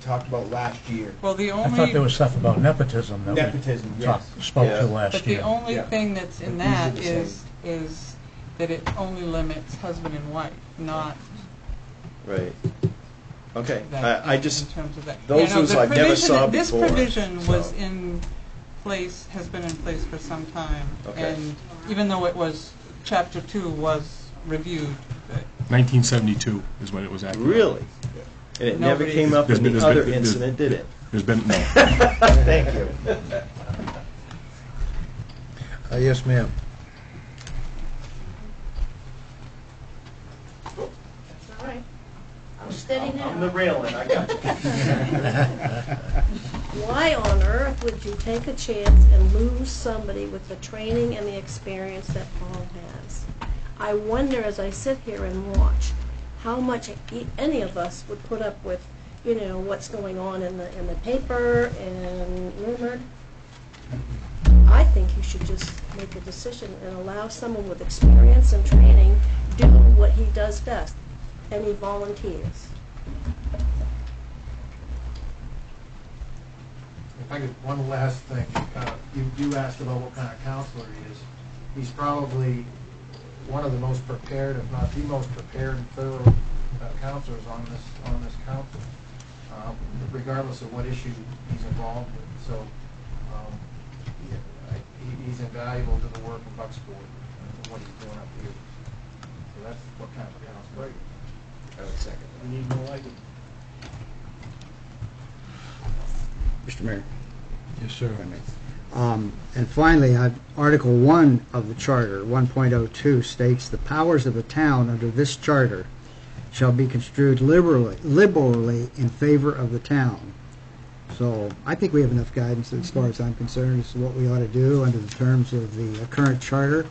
talked about last year. Well, the I only. thought there was stuff about nepotism that Nepotism, we yes. spoke Yeah. to last But year. the only Yeah. thing that's in These that are the is that it only limits husband and wife, not Right. Okay. that. I just, in terms of that. those rules I never saw This before, provision was so. in place, has been in place for some time, Okay. and even though it was Chapter 2 was reviewed, but 1972 is when it was acted. really? And it never Nobody's- came up There's in been- the there's been- other there's- incident, did it? There's been no. Thank you. Yes, ma'am. All right. I'm steady now. I'm the railing, I got you. Why on earth would you take a chance and lose somebody with the training and the experience that Paul has? I wonder as I sit here and watch how much any of us would put up with, what's going on in the paper and rumored. I think you should just make a decision and allow someone with experience and training do what he does best, and he volunteers. If I could, one last thing. You asked about what kind of counselor he is. He's probably one of the most prepared, if not the most prepared, thorough counselors on this council, regardless of what issue he's involved with. So he's invaluable to the work of Bucksport and what he's doing up here. So that's what kind of a counselor. I would second. We need more like him. Mr. Mayor. Yes, sir. if I may. And finally, Article 1 of the Charter, 1.02, states the powers of the town under this charter shall be construed liberally in favor of the town. So I think we have enough guidance as far as I'm concerned as to what we ought to do under the terms of the current charter.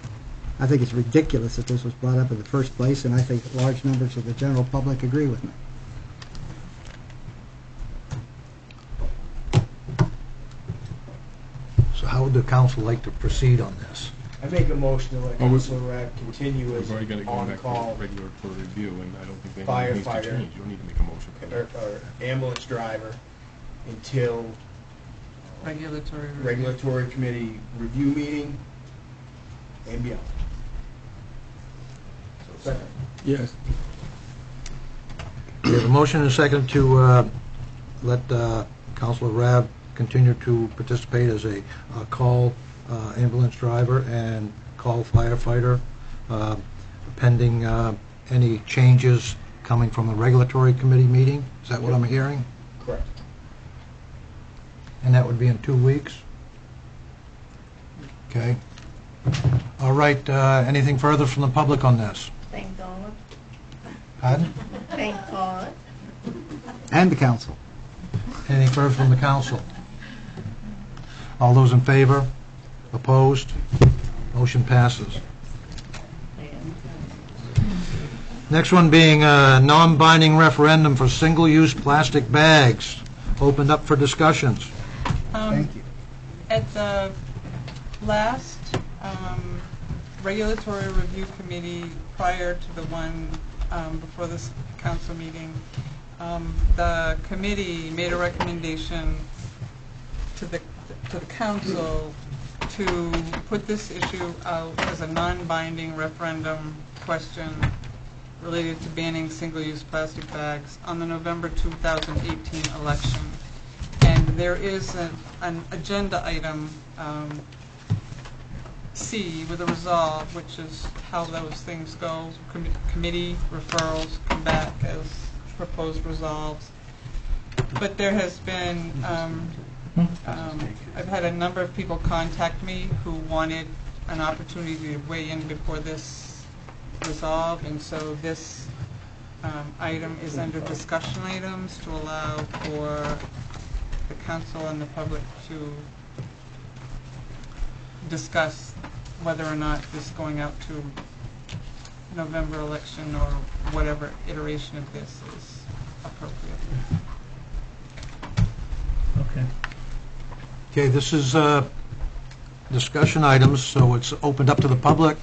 I think it's ridiculous that this was brought up in the first place, and I think large numbers of the general public agree with me. So how would the council like to proceed on this? I make a motion to let Well, we- Councilor Rad continue as We've already got it going back to on-call regular for review, and I don't think anything needs to Firefighter. change. You don't need to make a motion for that. or ambulance driver until regulatory review. regulatory committee review meeting and beyond. So second. Yes. We have a motion and a second to let Councilor Rabb continue to participate as a call ambulance driver and call firefighter, pending any changes coming from the regulatory committee meeting. Is that what I'm hearing? Correct. And that would be in 2 weeks? Okay. All right, anything further from the public on this? Thank Donna. Pardon? Thank God. And the council. Anything further from the council? All those in favor? Opposed? Motion passes. Next one being a non-binding referendum for single-use plastic bags. Opened up for discussions. Thank you. At the last regulatory review committee, prior to the one before this council meeting, the committee made a recommendation to the council to put this issue out as a non-binding referendum question related to banning single-use plastic bags on the November 2018 election. And there is an agenda item, C, with a resolve, which is how those things go. Committee referrals come back as proposed resolves. But there has been, I've had a number of people contact me who wanted an opportunity to weigh in before this resolve, and so this item is under discussion items to allow for the council and the public to discuss whether or not this going out to November election or whatever iteration of this is appropriate. Okay. Okay, this is discussion items, so it's opened up to the public.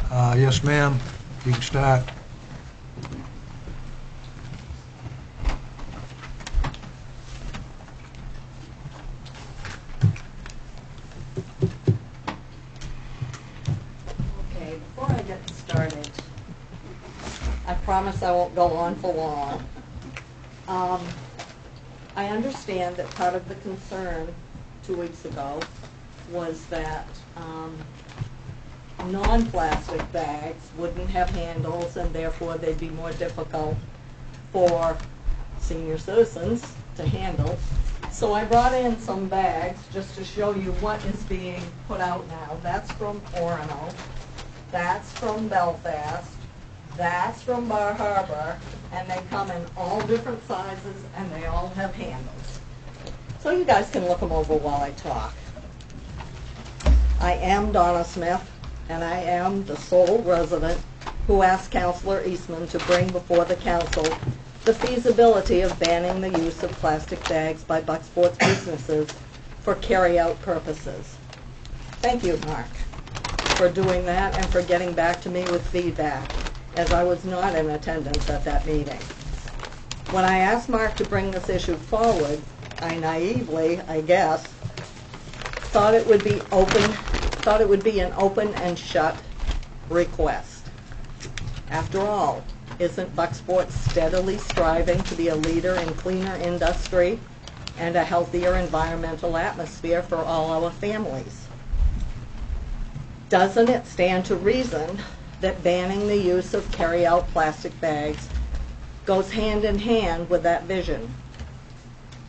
Yes, ma'am, you can start. Okay, before I get started, I promise I won't go on for long. I understand that part of the concern 2 weeks ago was that non-plastic bags wouldn't have handles and therefore they'd be more difficult for senior citizens to handle. So I brought in some bags just to show you what is being put out now. That's from Orono, that's from Belfast, that's from Bar Harbor, and they come in all different sizes and they all have handles. So you guys can look them over while I talk. I am Donna Smith, and I am the sole resident who asked Councilor Eastman to bring before the council the feasibility of banning the use of plastic bags by Bucksport's businesses for carry-out purposes. Thank you, Mark, for doing that and for getting back to me with feedback, as I was not in attendance at that meeting. When I asked Mark to bring this issue forward, I naively, I guess, thought it would be an open and shut request. After all, isn't Bucksport steadily striving to be a leader in cleaner industry and a healthier environmental atmosphere for all our families? Doesn't it stand to reason that banning the use of carry-out plastic bags goes hand in hand with that vision?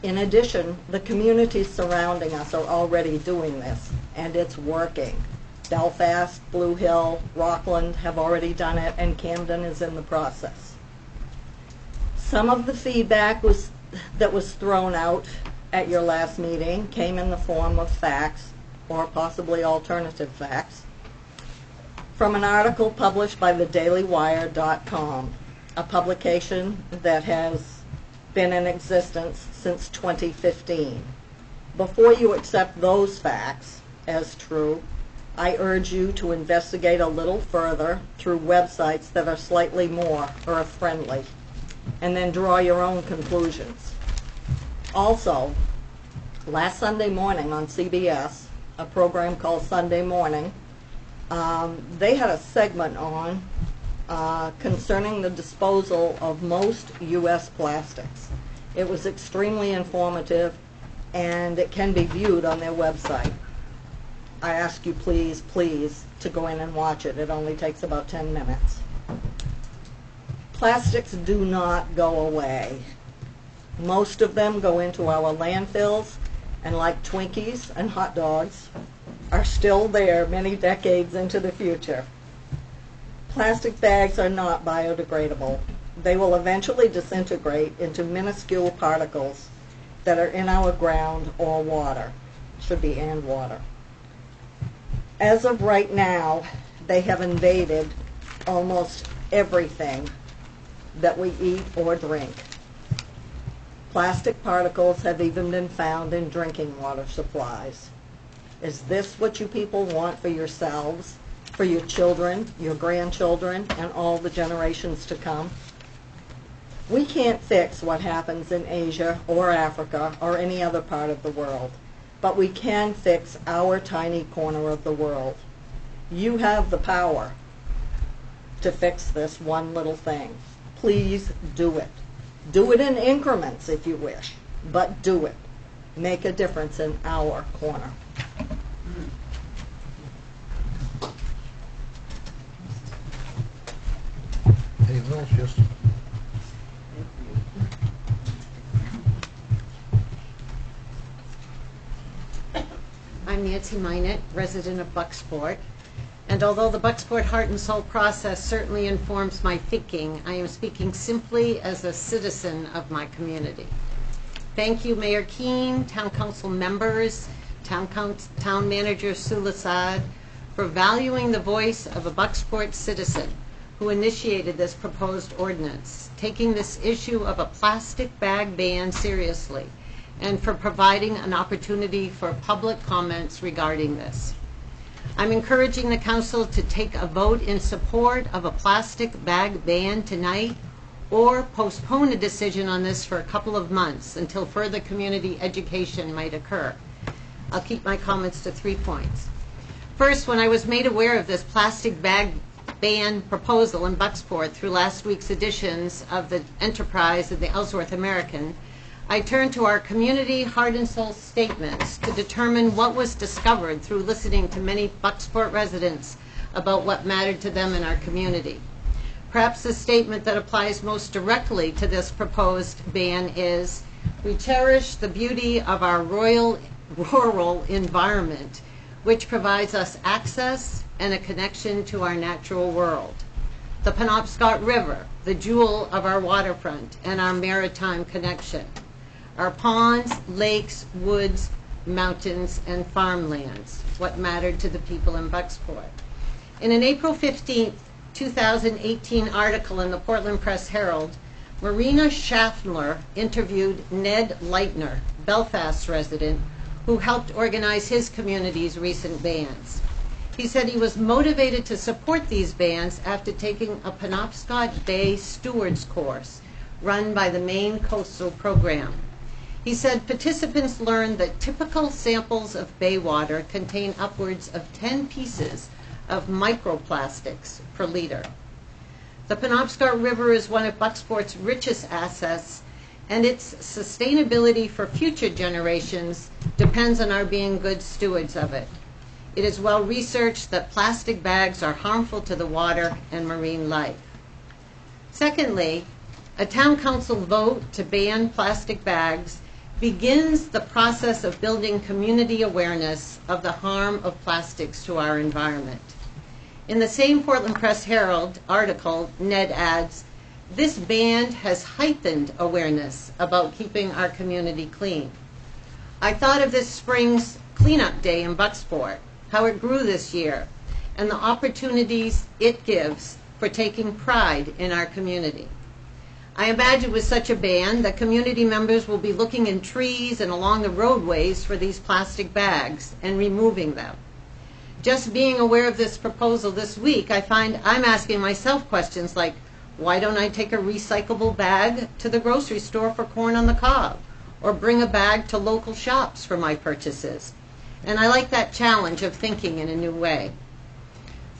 In addition, the communities surrounding us are already doing this, and it's working. Belfast, Blue Hill, Rockland have already done it, and Camden is in the process. Some of the feedback that was thrown out at your last meeting came in the form of facts, or possibly alternative facts, from an article published by thedailywire.com, a publication that has been in existence since 2015. Before you accept those facts as true, I urge you to investigate a little further through websites that are slightly more earth-friendly, and then draw your own conclusions. Also, last Sunday morning on CBS, a program called Sunday Morning, they had a segment on concerning the disposal of most U.S. plastics. It was extremely informative, and it can be viewed on their website. I ask you please, please, to go in and watch it. It only takes about 10 minutes. Plastics do not go away. Most of them go into our landfills, and like Twinkies and hot dogs, are still there many decades into the future. Plastic bags are not biodegradable. They will eventually disintegrate into minuscule particles that are in our ground or water. Should be and water. As of right now, they have invaded almost everything that we eat or drink. Plastic particles have even been found in drinking water supplies. Is this what you people want for yourselves, for your children, your grandchildren, and all the generations to come? We can't fix what happens in Asia or Africa or any other part of the world, but we can fix our tiny corner of the world. You have the power to fix this one little thing. Please do it. Do it in increments if you wish, but do it. Make a difference in our corner. Anything else? Yes. I'm Nancy Minot, resident of Bucksport. And although the Bucksport Heart and Soul process certainly informs my thinking, I am speaking simply as a citizen of my community. Thank you, Mayor Keene, Town Council members, Town Manager Sulasad, for valuing the voice of a Bucksport citizen who initiated this proposed ordinance, taking this issue of a plastic bag ban seriously, and for providing an opportunity for public comments regarding this. I'm encouraging the council to take a vote in support of a plastic bag ban tonight, or postpone a decision on this for a couple of months until further community education might occur. I'll keep my comments to 3 points. First, when I was made aware of this plastic bag ban proposal in Bucksport through last week's editions of the Enterprise and the Ellsworth American, I turned to our community heart and soul statements to determine what was discovered through listening to many Bucksport residents about what mattered to them in our community. Perhaps the statement that applies most directly to this proposed ban is, we cherish the beauty of our rural environment, which provides us access and a connection to our natural world. The Penobscot River, the jewel of our waterfront and our maritime connection. Our ponds, lakes, woods, mountains, and farmlands, what mattered to the people in Bucksport. In an April 15, 2018 article in the Portland Press Herald, Marina Schaffner interviewed Ned Leitner, Belfast resident, who helped organize his community's recent bans. He said he was motivated to support these bans after taking a Penobscot Bay Stewards course run by the Maine Coastal Program. He said participants learned that typical samples of bay water contain upwards of 10 pieces of microplastics per liter. The Penobscot River is one of Bucksport's richest assets, and its sustainability for future generations depends on our being good stewards of it. It is well researched that plastic bags are harmful to the water and marine life. Secondly, a town council vote to ban plastic bags begins the process of building community awareness of the harm of plastics to our environment. In the same Portland Press Herald article, Ned adds, this ban has heightened awareness about keeping our community clean. I thought of this spring's cleanup day in Bucksport, how it grew this year, and the opportunities it gives for taking pride in our community. I imagine with such a ban that community members will be looking in trees and along the roadways for these plastic bags and removing them. Just being aware of this proposal this week, I find I'm asking myself questions like, why don't I take a recyclable bag to the grocery store for corn on the cob, or bring a bag to local shops for my purchases? And I like that challenge of thinking in a new way.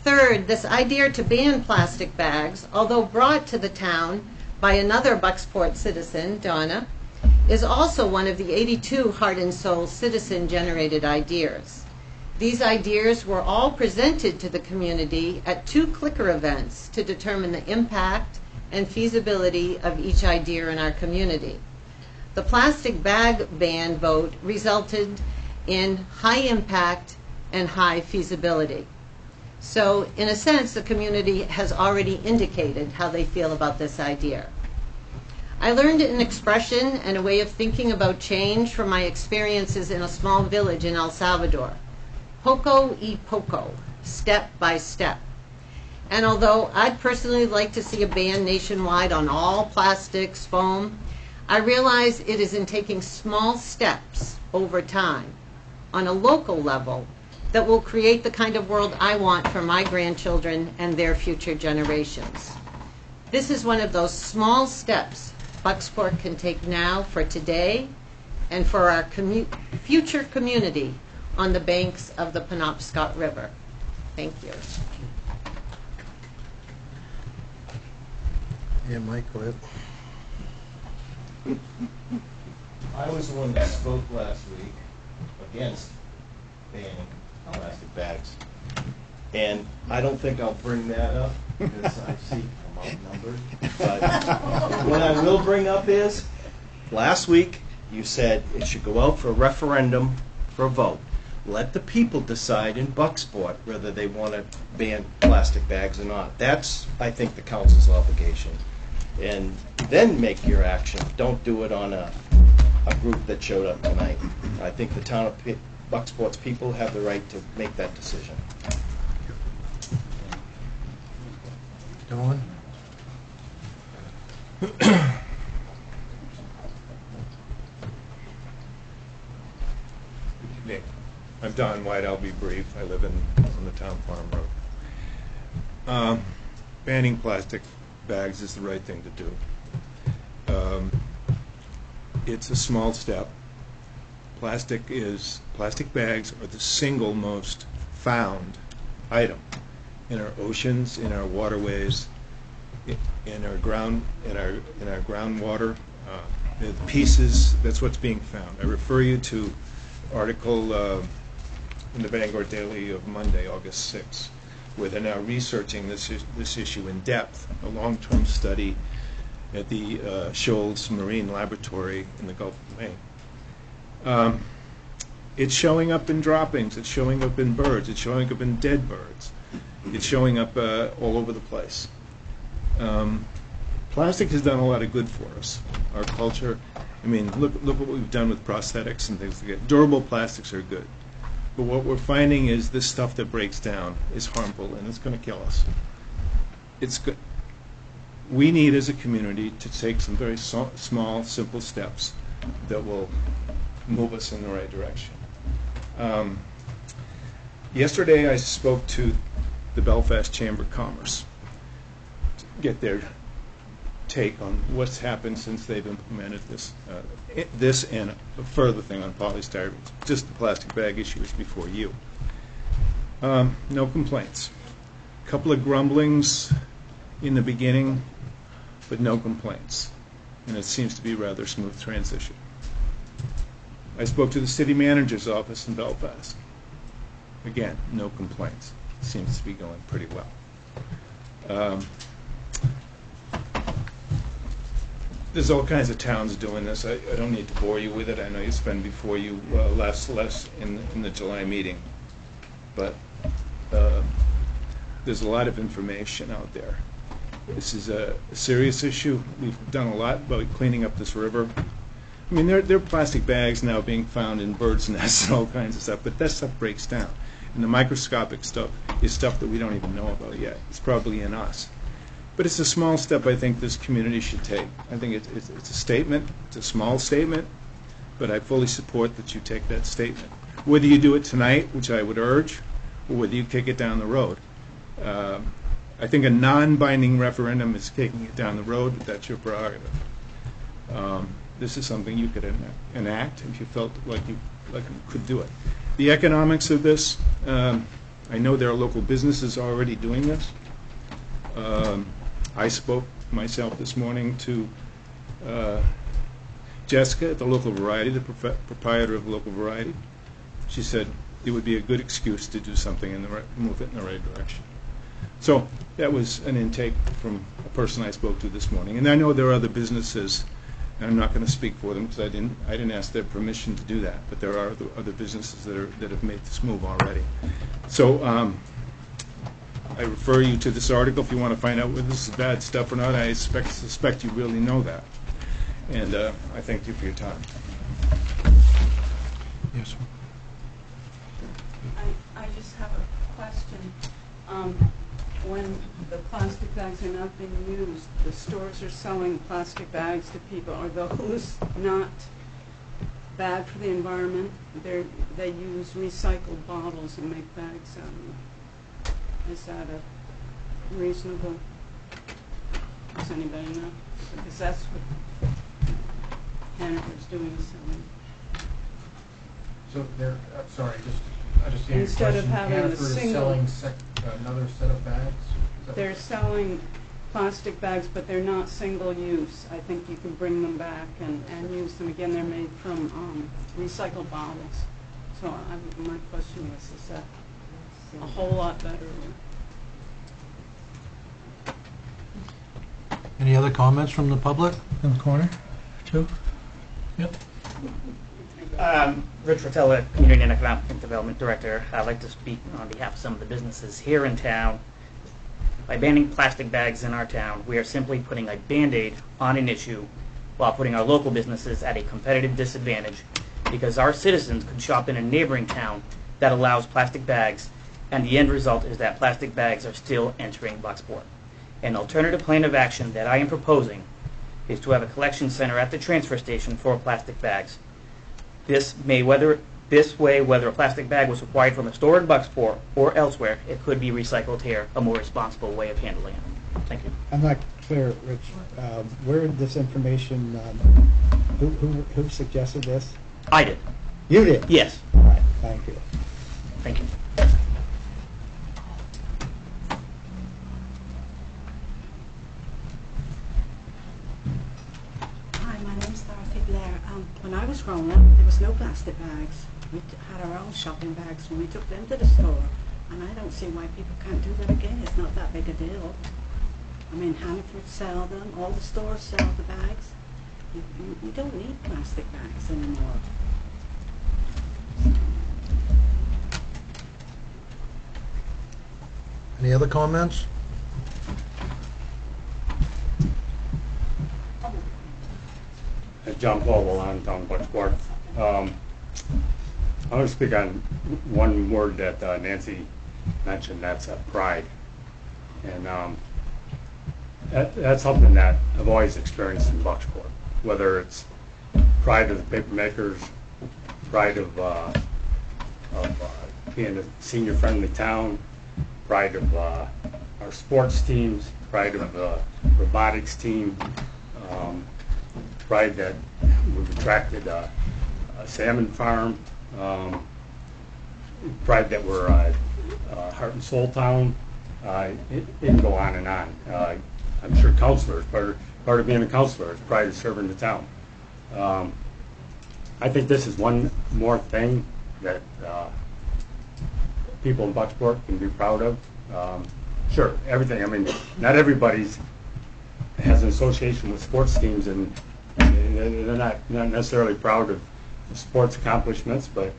Third, this idea to ban plastic bags, although brought to the town by another Bucksport citizen, Donna, is also one of the 82 Heart and Soul citizen-generated ideas. These ideas were all presented to the community at 2 clicker events to determine the impact and feasibility of each idea in our community. The plastic bag ban vote resulted in high impact and high feasibility. So in a sense, the community has already indicated how they feel about this idea. I learned an expression and a way of thinking about change from my experiences in a small village in El Salvador. Poco y poco, step by step. And although I'd personally like to see a ban nationwide on all plastics, foam, I realize it is in taking small steps over time on a local level that will create the kind of world I want for my grandchildren and their future generations. This is one of those small steps Bucksport can take now for today and for our future community on the banks of the Penobscot River. Thank you. Yeah, Mike, go ahead. I was the one that spoke last week against banning plastic bags. And I don't think I'll bring that up because I see I'm outnumbered. But what I will bring up is, last week you said it should go out for a referendum for a vote. Let the people decide in Bucksport whether they want to ban plastic bags or not. That's, I think, the council's obligation. And then make your action. Don't do it on a group that showed up tonight. I think the town of Bucksport's people have the right to make that decision. Dawn? Nick, I'm Don White. I'll be brief. I live on the town farm road. Banning plastic bags is the right thing to do. It's a small step. Plastic bags are the single most found item in our oceans, in our waterways, in our groundwater. The pieces, that's what's being found. I refer you to article in the Bangor Daily of Monday, August 6th, where they're now researching this issue in depth, a long-term study at the Shoals Marine Laboratory in the Gulf of Maine. It's showing up in droppings, it's showing up in birds, it's showing up in dead birds, it's showing up all over the place. Plastic has done a lot of good for us, our culture. I mean, look what we've done with prosthetics and things like that. Durable plastics are good. But what we're finding is this stuff that breaks down is harmful and it's going to kill us. It's good. We need, as a community, to take some very small, simple steps that will move us in the right direction. Yesterday I spoke to the Belfast Chamber of Commerce to get their take on what's happened since they've implemented this and a further thing on polystyrene. Just the plastic bag issue is before you. No complaints. A couple of grumblings in the beginning, but no complaints. And it seems to be a rather smooth transition. I spoke to the city manager's office in Belfast. Again, no complaints. Seems to be going pretty well. There's all kinds of towns doing this. I don't need to bore you with it. I know it's been before you less in the July meeting. But there's a lot of information out there. This is a serious issue. We've done a lot about cleaning up this river. I mean, there are plastic bags now being found in birds' nests and all kinds of stuff, but that stuff breaks down. And the microscopic stuff is stuff that we don't even know about yet. It's probably in us. But it's a small step I think this community should take. I think it's a statement. It's a small statement, but I fully support that you take that statement. Whether you do it tonight, which I would urge, or whether you kick it down the road. I think a non-binding referendum is kicking it down the road, but that's your prerogative. This is something you could enact if you felt like you could do it. The economics of this, I know there are local businesses already doing this. I spoke myself this morning to Jessica at the Local Variety, the proprietor of Local Variety. She said it would be a good excuse to do something move it in the right direction. So that was an intake from a person I spoke to this morning. And I know there are other businesses, and I'm not going to speak for them because I didn't ask their permission to do that. But there are other businesses that have made this move already. So I refer you to this article if you want to find out whether this is bad stuff or not. I suspect you really know that. And I thank you for your time. Yes. I just have a question. When the plastic bags are not being used, the stores are selling plastic bags to people. Are those not bad for the environment? They use recycled bottles and make bags out of them. Is that a reasonable? Does anybody know? Because that's what Hanover's doing, selling. So they're, sorry, I understand your Instead of question. having a Hannaford is single- selling another set of bags? Is that They're what- selling plastic bags, but they're not single use. I think you can bring them back and use them again. They're made from recycled bottles. So my question was, is that a whole lot better? Any other comments from the public? In the corner, too? Yep. Rich Rotella, Community and Economic Development Director. I'd like to speak on behalf of some of the businesses here in town. By banning plastic bags in our town, we are simply putting a Band-Aid on an issue while putting our local businesses at a competitive disadvantage because our citizens could shop in a neighboring town that allows plastic bags, and the end result is that plastic bags are still entering Bucksport. An alternative plan of action that I am proposing is to have a collection center at the transfer station for plastic bags. This way, whether a plastic bag was acquired from a store in Bucksport or elsewhere, it could be recycled here, a more responsible way of handling it. Thank you. I'm not clear, Rich, where did this information, who suggested this? I did. You did? Yes. All right, thank you. Thank you. Hi, my name's Dorothy Blair. When I was growing up, there was no plastic bags. We had our own shopping bags when we took them to the store. And I don't see why people can't do that again. It's not that big a deal. I mean, Hannaford sell them. All the stores sell the bags. You don't need plastic bags anymore. Any other comments? John Paul, Milan, Town Bucksport. I want to speak on one word that Nancy mentioned, that's pride. And that's something that I've always experienced in Bucksport, whether it's pride of the paper makers, pride of being a senior-friendly town, pride of our sports teams, pride of the robotics team, pride that we've attracted a salmon farm, pride that we're a heart and soul town. It can go on and on. I'm sure counselors, part of being a counselor is pride of serving the town. I think this is one more thing that people in Bucksport can be proud of. Sure, everything. I mean, not everybody's has an association with sports teams, and they're not necessarily proud of sports accomplishments, but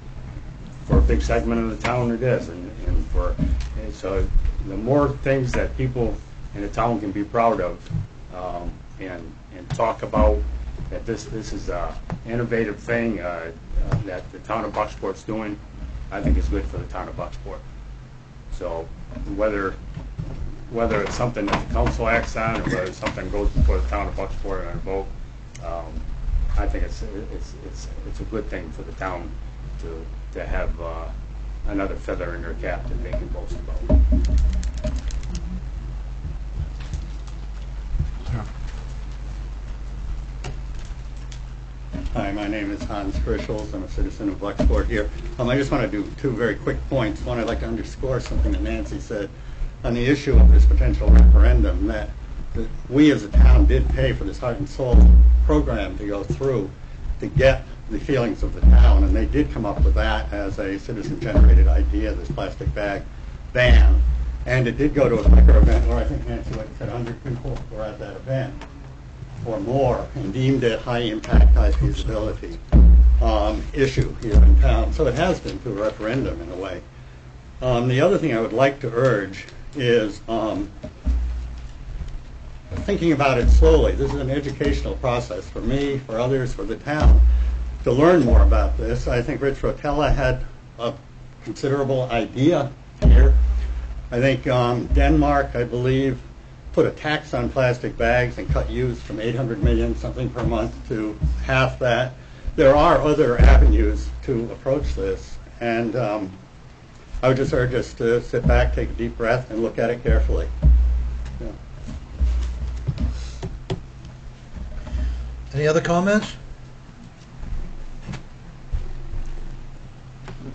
for a big segment of the town it is. And so the more things that people in the town can be proud of and talk about that this is an innovative thing that the town of Bucksport's doing, I think it's good for the town of Bucksport. So whether it's something that the council acts on or whether something goes before the town of Bucksport on a vote, I think it's a good thing for the town to have another feather in their cap that they can boast about. Hi, my name is Hans Frischels. I'm a citizen of Bucksport here. I just want to do two very quick points. One, I'd like to underscore something that Nancy said on the issue of this potential referendum, that we as a town did pay for this Heart and Soul program to go through to get the feelings of the town, and they did come up with that as a citizen-generated idea, this plastic bag ban. And it did go to a quicker event where I think Nancy said 100 people were at that event or more, and deemed it high impact, high feasibility issue here in town. So it has been through a referendum in a way. The other thing I would like to urge is thinking about it slowly. This is an educational process for me, for others, for the town, to learn more about this. I think Rich Rotella had a considerable idea here. I think Denmark, I believe, put a tax on plastic bags and cut use from 800 million something per month to half that. There are other avenues to approach this, and I would just urge us to sit back, take a deep breath, and look at it carefully. Yeah. Any other comments?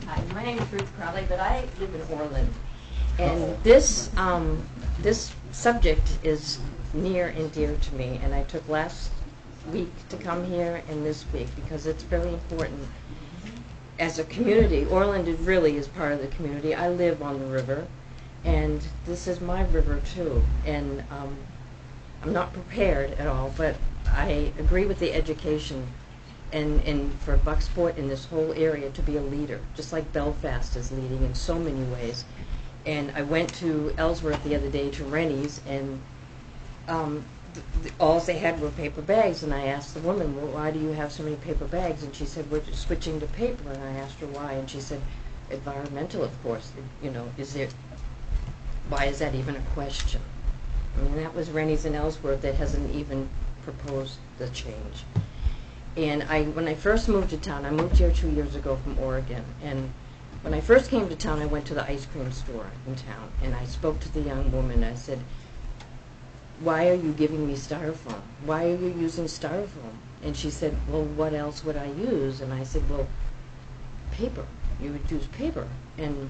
Hi, my name is Ruth Crowley, but I live in Orland. And this subject is near and dear to me, and I took last week to come here and this week because it's very important. As a community, Orland really is part of the community. I live on the river, and this is my river too. And I'm not prepared at all, but I agree with the education and for Bucksport in this whole area to be a leader, just like Belfast is leading in so many ways. And I went to Ellsworth the other day to Rennie's, and all they had were paper bags. And I asked the woman, well, why do you have so many paper bags? And she said, we're just switching to paper. And I asked her why, and she said, environmental, of course. You know, why is that even a question? I mean, that was Rennie's in Ellsworth that hasn't even proposed the change. And when I first moved to town, I moved here 2 years ago from Oregon, and when I first came to town, I went to the ice cream store in town, and I spoke to the young woman. I said, why are you giving me styrofoam? Why are you using styrofoam? And she said, well, what else would I use? And I said, well, paper. You would use paper. And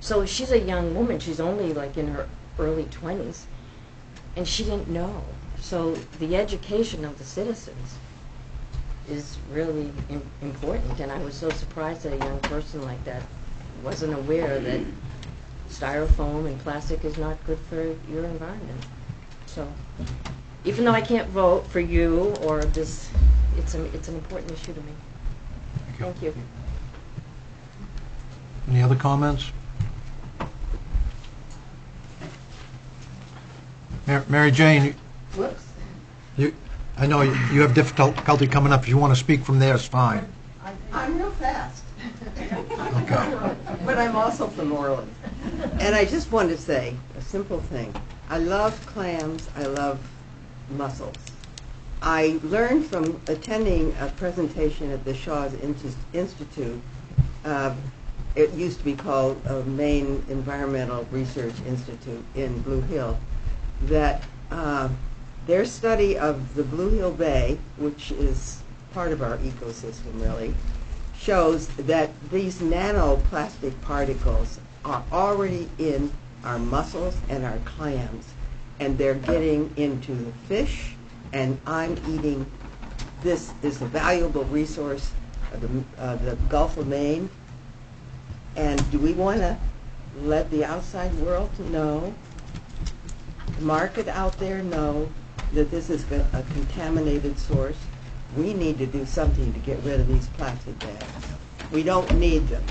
so she's a young woman. She's only like in her early 20s, and she didn't know. So the education of the citizens is really important, and I was so surprised that a young person like that wasn't aware that styrofoam and plastic is not good for your environment. So even though I can't vote for you or this, it's an important issue to me. Thank you. Any other comments? Mary Jane, Whoops. I know you have difficulty coming up. If you want to speak from there, it's fine. I'm real fast. Okay. But I'm also from Orland. And I just want to say a simple thing. I love clams. I love mussels. I learned from attending a presentation at the Shaw's Institute. It used to be called Maine Environmental Research Institute in Blue Hill, that their study of the Blue Hill Bay, which is part of our ecosystem really, shows that these nanoplastic particles are already in our mussels and our clams, and they're getting into the fish, and I'm eating. This is a valuable resource of the Gulf of Maine, and do we want to let the outside world know, the market out there know, that this is a contaminated source? We need to do something to get rid of these plastic bags. We don't need them.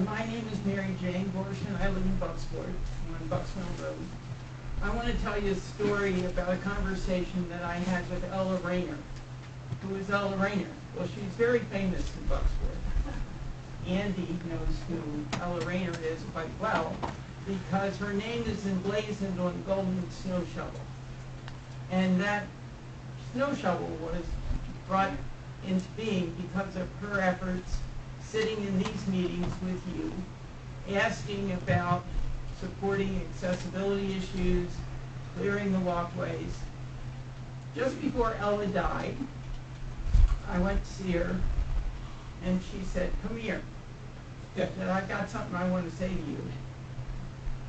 My name is Mary Jane Gorshin. I live in Bucksport, on Bucksmill Road. I want to tell you a story about a conversation that I had with Ella Rayner. Who is Ella Rayner? Well, she's very famous in Bucksport. Andy knows who Ella Rayner is quite well, because her name is emblazoned on golden snow shovel. And that snow shovel was brought into being because of her efforts sitting in these meetings with you, asking about supporting accessibility issues, clearing the walkways. Just before Ella died, I went to see her, and she said, come here. That I've got something I want to say to you.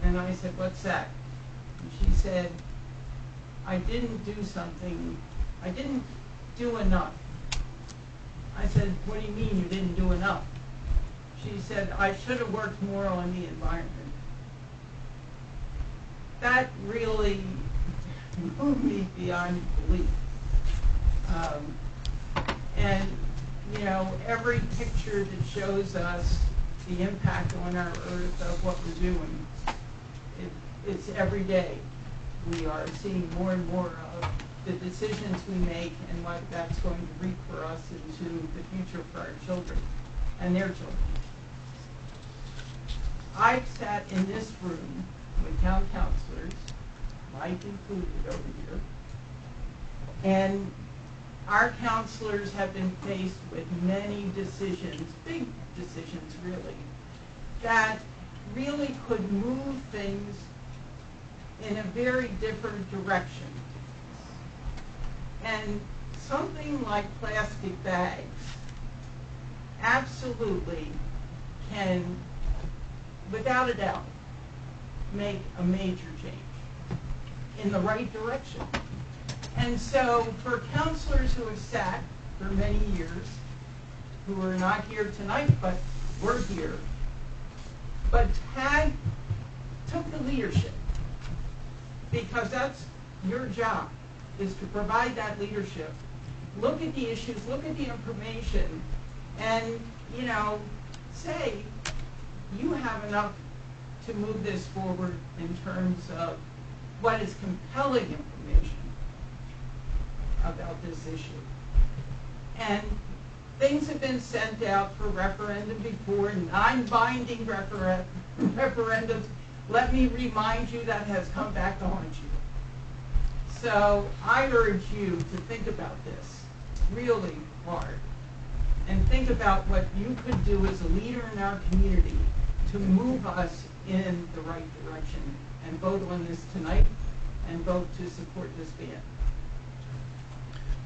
And I said, what's that? And she said, I didn't do something, I didn't do enough. I said, what do you mean you didn't do enough? She said, I should have worked more on the environment. That really moved me beyond belief. And you know, every picture that shows us the impact on our earth of what we're doing, it's every day. We are seeing more and more of the decisions we make and what that's going to reap for us into the future for our children and their children. I've sat in this room with town councilors, Mike included over here, and our counselors have been faced with many decisions, big decisions really, that really could move things in a very different direction. And something like plastic bags absolutely can, without a doubt, make a major change in the right direction. And so for counselors who have sat for many years, who are not here tonight, but were here, but took the leadership, because that's your job, is to provide that leadership. Look at the issues, look at the information, and, you know, say, you have enough to move this forward in terms of what is compelling information about this issue. And things have been sent out for referendum before, non-binding referendums. Let me remind you, that has come back to haunt you. So I urge you to think about this really hard and think about what you could do as a leader in our community to move us in the right direction, and vote on this tonight and vote to support this ban.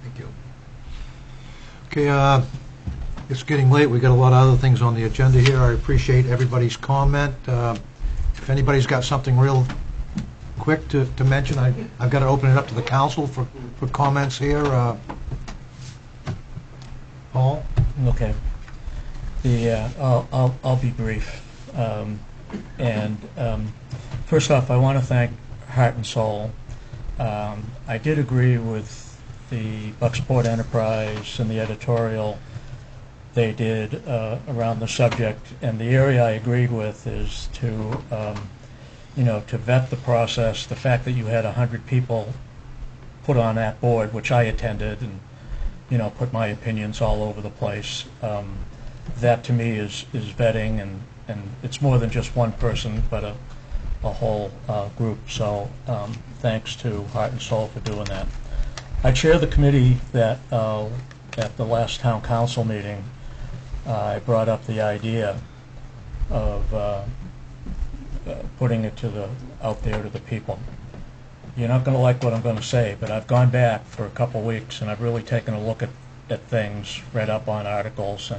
Thank you. Okay, it's getting late. We've got a lot of other things on the agenda here. I appreciate everybody's comment. If anybody's got something real quick to mention, I've got to open it up to the council for comments here. Paul? Okay. I'll be brief. First off, I want to thank Heart and Soul. I did agree with the Bucksport Enterprise and the editorial they did around the subject, and the area I agreed with is to to vet the process. The fact that you had 100 people put on that board, which I attended, and put my opinions all over the place. That to me is vetting, and it's more than just one person, but a whole group. So thanks to Heart and Soul for doing that. I chair the committee that at the last town council meeting, I brought up the idea of putting it out there to the people. You're not going to like what I'm going to say, but I've gone back for a couple weeks and I've really taken a look at things, read up on articles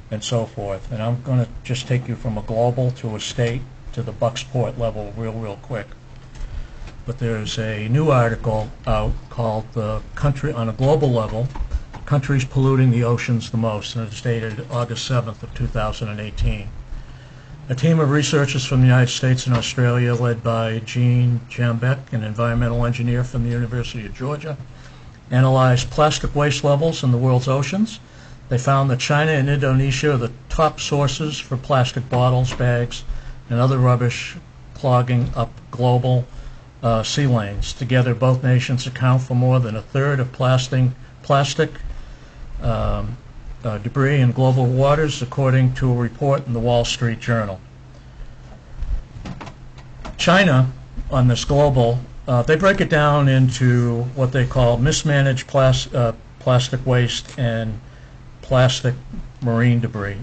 and so forth. And I'm going to just take you from a global to a state to the Bucksport level real quick. But there's a new article out called "The Country on a Global Level, Countries Polluting the Oceans the Most," and it's dated August 7th of 2018. A team of researchers from the United States and Australia, led by Jean Jambeck, an environmental engineer from the University of Georgia, analyzed plastic waste levels in the world's oceans. They found that China and Indonesia are the top sources for plastic bottles, bags, and other rubbish clogging up global sea lanes. Together, both nations account for more than a third of plastic debris in global waters, according to a report in the Wall Street Journal. China, on this global, they break it down into what they call mismanaged plastic waste and plastic marine debris.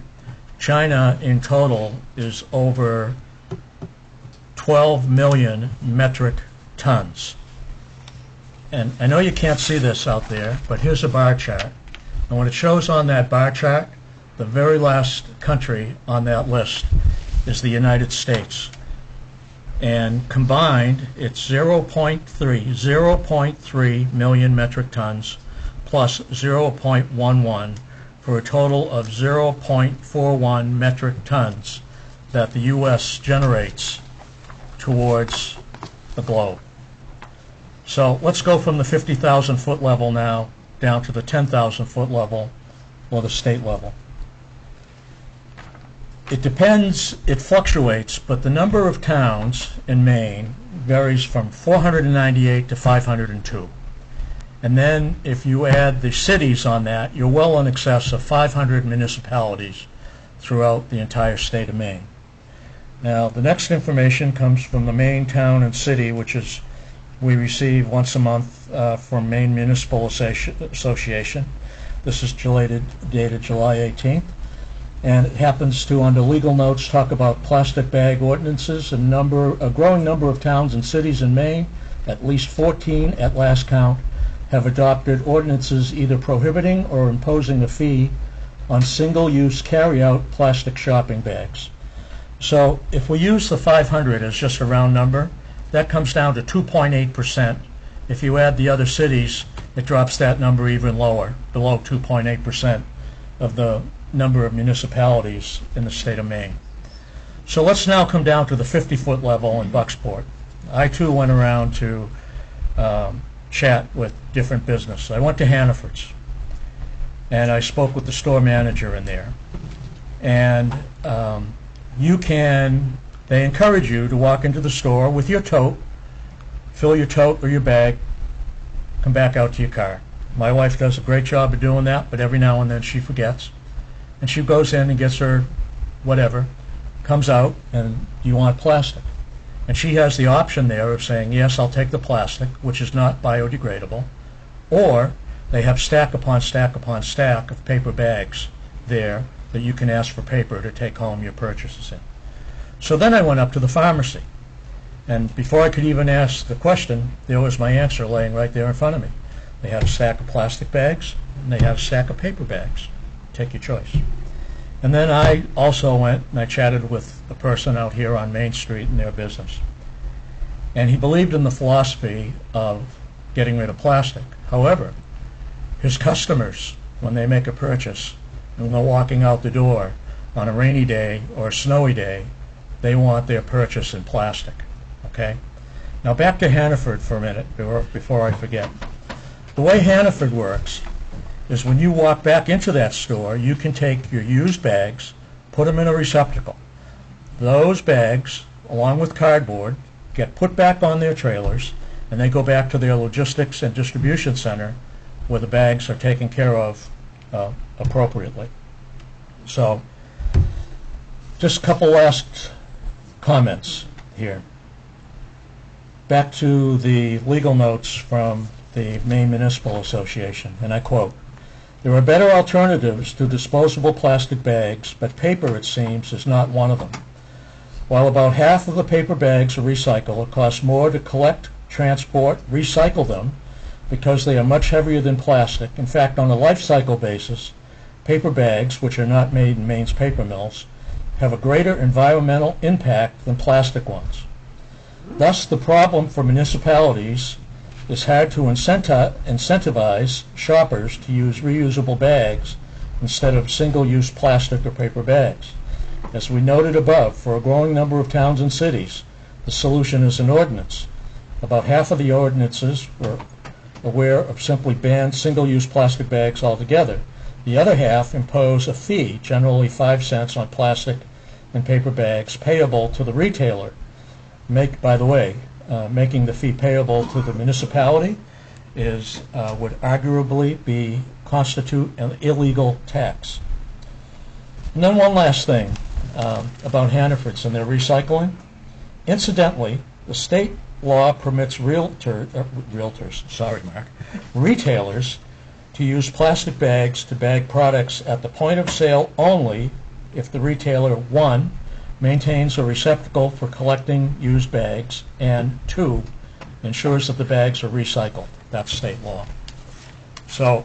China, in total, is over 12 million metric tons. And I know you can't see this out there, but here's a bar chart. And what it shows on that bar chart, the very last country on that list is the United States. And combined, it's 0.3 million metric tons plus 0.11 for a total of 0.41 metric tons that the U.S. generates towards the globe. So let's go from the 50,000 foot level now down to the 10,000 foot level or the state level? It depends, it fluctuates, but the number of towns in Maine varies from 498 to 502. And then if you add the cities on that, you're well in excess of 500 municipalities throughout the entire state of Maine. Now, the next information comes from the Maine Town and City, which is we receive once a month from Maine Municipal Association. This is dated July 18th. And it happens to, under legal notes, talk about plastic bag ordinances. A growing number of towns and cities in Maine, at least 14 at last count, have adopted ordinances either prohibiting or imposing a fee on single-use carry-out plastic shopping bags. So if we use the 500 as just a round number, that comes down to 2.8%. If you add the other cities, it drops that number even lower, below 2.8% of the number of municipalities in the state of Maine. So let's now come down to the 50-foot level in Bucksport. I too went around to chat with different business. I went to Hannaford's and I spoke with the store manager in there. And they encourage you to walk into the store with your tote, fill your tote or your bag, come back out to your car. My wife does a great job of doing that, but every now and then she forgets. And she goes in and gets her whatever, comes out, and you want plastic. And she has the option there of saying, yes, I'll take the plastic, which is not biodegradable, or they have stack upon stack upon stack of paper bags there that you can ask for paper to take home your purchases in. So then I went up to the pharmacy, and before I could even ask the question, there was my answer laying right there in front of me. They have a stack of plastic bags, and they have a stack of paper bags. Take your choice. And then I also went and I chatted with a person out here on Main Street in their business. And he believed in the philosophy of getting rid of plastic. However, his customers, when they make a purchase, and when they're walking out the door on a rainy day or a snowy day, they want their purchase in plastic. Okay? Now back to Hannaford for a minute before I forget. The way Hannaford works is when you walk back into that store, you can take your used bags, put them in a receptacle. Those bags, along with cardboard, get put back on their trailers, and they go back to their logistics and distribution center where the bags are taken care of appropriately. So, just a couple last comments here. Back to the legal notes from the Maine Municipal Association, and I quote, "There are better alternatives to disposable plastic bags, but paper, it seems, is not one of them. While about half of the paper bags are recycled, it costs more to collect, transport, recycle them, because they are much heavier than plastic. In fact, on a life cycle basis, paper bags, which are not made in Maine's paper mills, have a greater environmental impact than plastic ones. Thus, the problem for municipalities is hard to incentivize shoppers to use reusable bags instead of single-use plastic or paper bags. As we noted above, for a growing number of towns and cities, the solution is an ordinance. About half of the ordinances were aware of simply ban single-use plastic bags altogether. The other half impose a fee, generally 5 cents on plastic and paper bags, payable to the retailer. By the way, making the fee payable to the municipality would arguably constitute an illegal tax. And then one last thing about Hannaford's and their recycling. Incidentally, the state law permits retailers to use plastic bags to bag products at the point of sale only if the retailer, 1, maintains a receptacle for collecting used bags, and 2, ensures that the bags are recycled. That's state law. So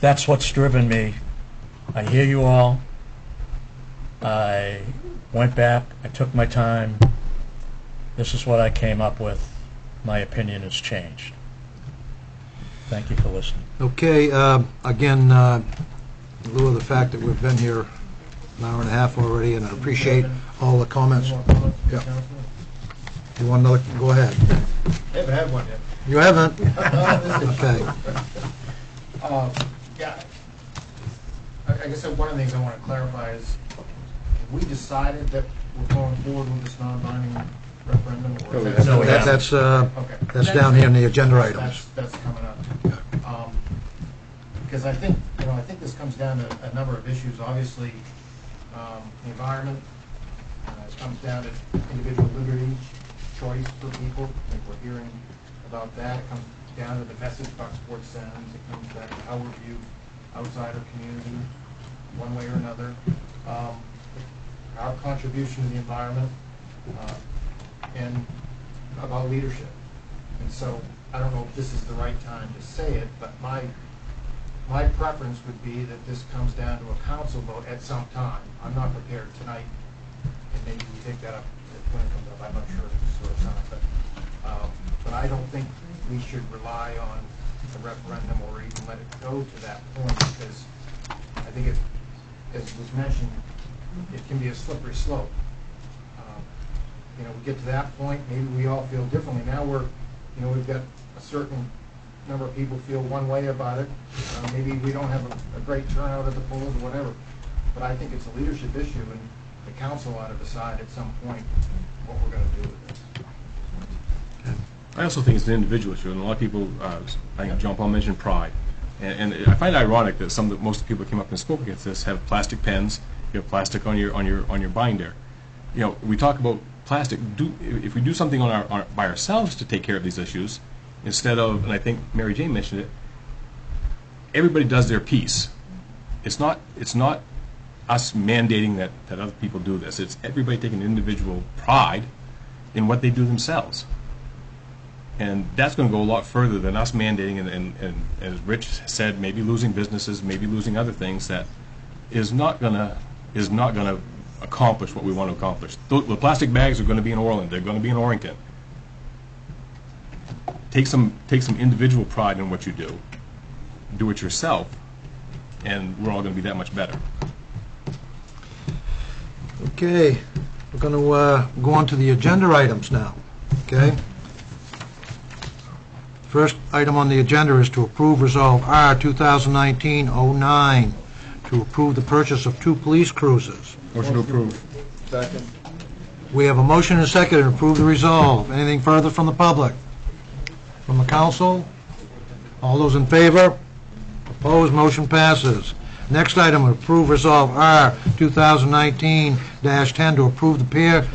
that's what's driven me. I hear you all. I went back, I took my time. This is what I came up with. My opinion has changed. Thank you for listening. Okay, again, in lieu of the fact that we've been here an hour and a half already, and I appreciate all the comments. Yeah. You want another? Go ahead. I haven't had one yet. You haven't? Okay. Yeah, guess one of the things I want to clarify is, have we decided that we're going forward with this non-binding referendum? Or is No, we haven't. That's down here in the agenda items. That's coming up. Because I think this comes down to a number of issues. Obviously, the environment, it comes down to individual liberty, choice for people. I think we're hearing about that. It comes down to the message Bucksport sends. It comes down to how we're viewed outside our community, one way or another. Our contribution to the environment, and about leadership. And so, I don't know if this is the right time to say it, but my preference would be that this comes down to a council vote at some time. I'm not prepared tonight, and maybe we take that up when it comes up. I'm not sure sort of time, but I don't think we should rely on a referendum or even let it go to that point, because I think it's, as was mentioned, it can be a slippery slope. We get to that point, maybe we all feel differently. Now we've got a certain number of people feel one way about it. Maybe we don't have a great turnout at the polls or whatever. But I think it's a leadership issue, and the council ought to decide at some point what we're going to do with this. I also think it's an individual issue, and a lot of people, I think John Paul mentioned pride. And I find it ironic that most of the people that came up and spoke against this have plastic pens, you have plastic on your binder. We talk about plastic. If we do something by ourselves to take care of these issues, instead of, and I think Mary Jane mentioned it, everybody does their piece. It's not us mandating that other people do this. It's everybody taking individual pride in what they do themselves. And that's going to go a lot further than us mandating and as Rich said, maybe losing businesses, maybe losing other things that is not going to accomplish what we want to accomplish. The plastic bags are going to be in Orland. They're going to be in Orrington. Take some individual pride in what you do. Do it yourself, and we're all going to be that much better. Okay, we're going to go on to the agenda items now. Okay. First item on the agenda is to approve Resolve R 2019-09 to approve the purchase of 2 police cruisers. Motion to approve. Second. We have a motion and a second to approve the resolve. Anything further from the public? From the council? All those in favor? Opposed? Motion passes. Next item, approve Resolve R 2019-10 to approve the pier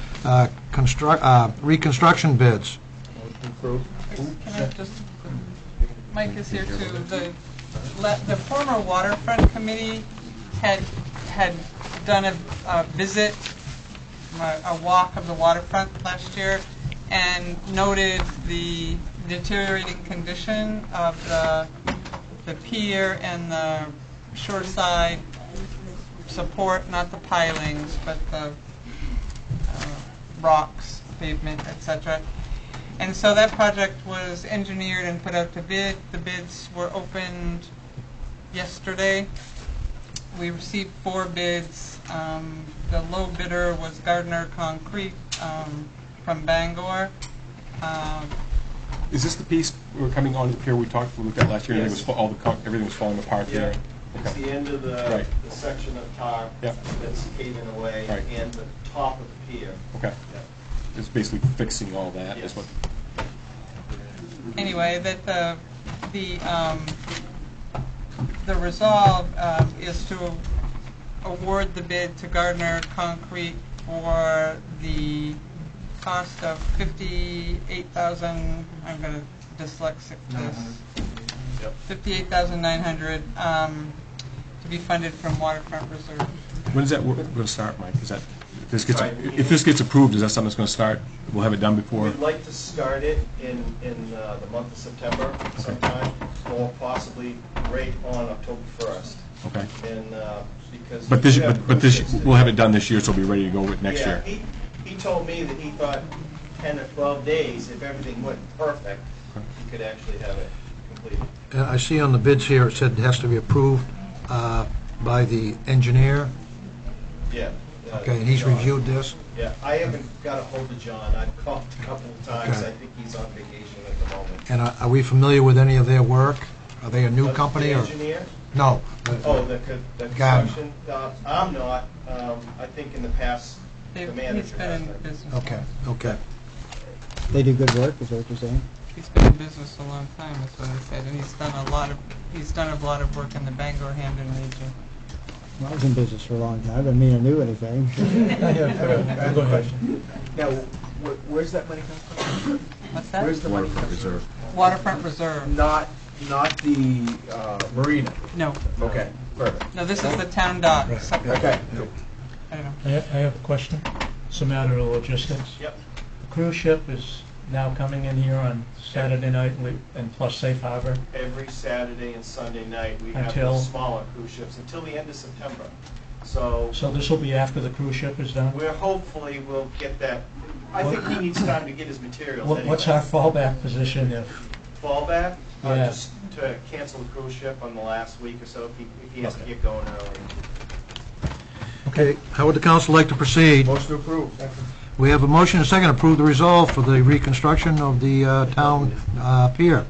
reconstruction bids. Motion approved. Can I just, Mike is here too. The former waterfront committee had done a visit, a walk of the waterfront last year, and noted the deteriorating condition of the pier and the shoreside support, not the pilings, but the rocks, pavement, etc. And so that project was engineered and put out to bid. The bids were opened yesterday. We received 4 bids. The low bidder was Gardner Concrete from Bangor. Is this the piece we're coming on here we looked at last year? Yes. Everything was falling apart Yeah. there. It's the end of the section of tar that's caving away, and the top of the pier. Okay. Yeah. It's basically fixing all that. Yes. Is what. Anyway, that the resolve is to award the bid to Gardner Concrete for the cost of $58,000. I'm going to dyslexic this. $58,900 to be funded from waterfront reserve. When is that going to start, Mike? Is that if this gets approved? Is that something that's going to start? We'll have it done before. We'd like to start it in the month of September sometime, or possibly right on October 1st. Okay. And because we'll have it done this year, so we'll be ready to go with next year. He told me that he thought 10 or 12 days, if everything went perfect, he could actually have it completed. And I see on the bids here, it said it has to be approved by the engineer. Yeah. Okay, and he's John. reviewed this? Yeah, I haven't got a hold of John. I've called a couple of times. Okay. I think he's on vacation at the moment. And are we familiar with any of their work? Are they a new company The or? engineer? No. Oh, the Gardner. construction? I'm not. I think in the past, the manager He's been has in been. business. Okay. They do good work, is that what you're saying? He's been in business a long time, that's what I said, and he's done a lot of work in the Bangor-Hamden region. Well, I was in business for a long time, doesn't mean I knew anything. I have a question. Now, where's that money come from? What's that? Where's the money come from? Waterfront Reserve. Not the marina? No. Okay, perfect. No, this is the town dock. Okay. I don't know. I have a question. It's a matter of logistics. Yep. The cruise ship is now coming in here on Saturday night and plus Safe Harbor. Every Saturday and Sunday night, we have Until? the smaller cruise ships until the end of September. So So this will be after the cruise ship is done? we're hopefully we'll get that. I think he needs time to get his materials anyway. What's our fallback position if, Fallback? Yeah. Just to cancel the cruise ship on the last week or so if he has to get going early. Okay, how would the council like to proceed? Motion to approve. We have a motion and a second to approve the resolve for the reconstruction of the town pier.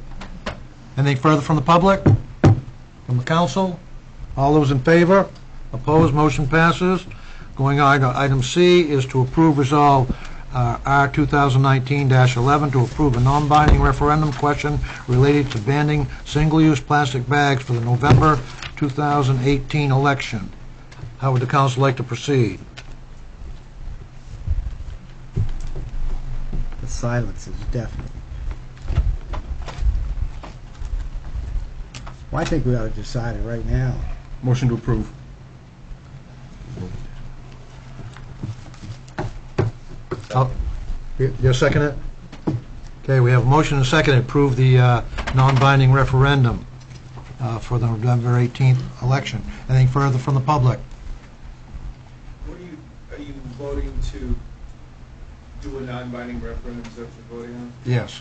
Anything further from the public? From the council? All those in favor? Opposed? Motion passes. Going on to item C is to approve resolve R 2019-11 to approve a non-binding referendum question related to banning single-use plastic bags for the November 2018 election. How would the council like to proceed? The silence is deafening. Well, I think we ought to decide it right now. Motion to approve. You second it? Okay, we have a motion and a second to approve the non-binding referendum for the November 18th election. Anything further from the public? Are you voting to do a non-binding referendum? Is that what you're voting on? Yes.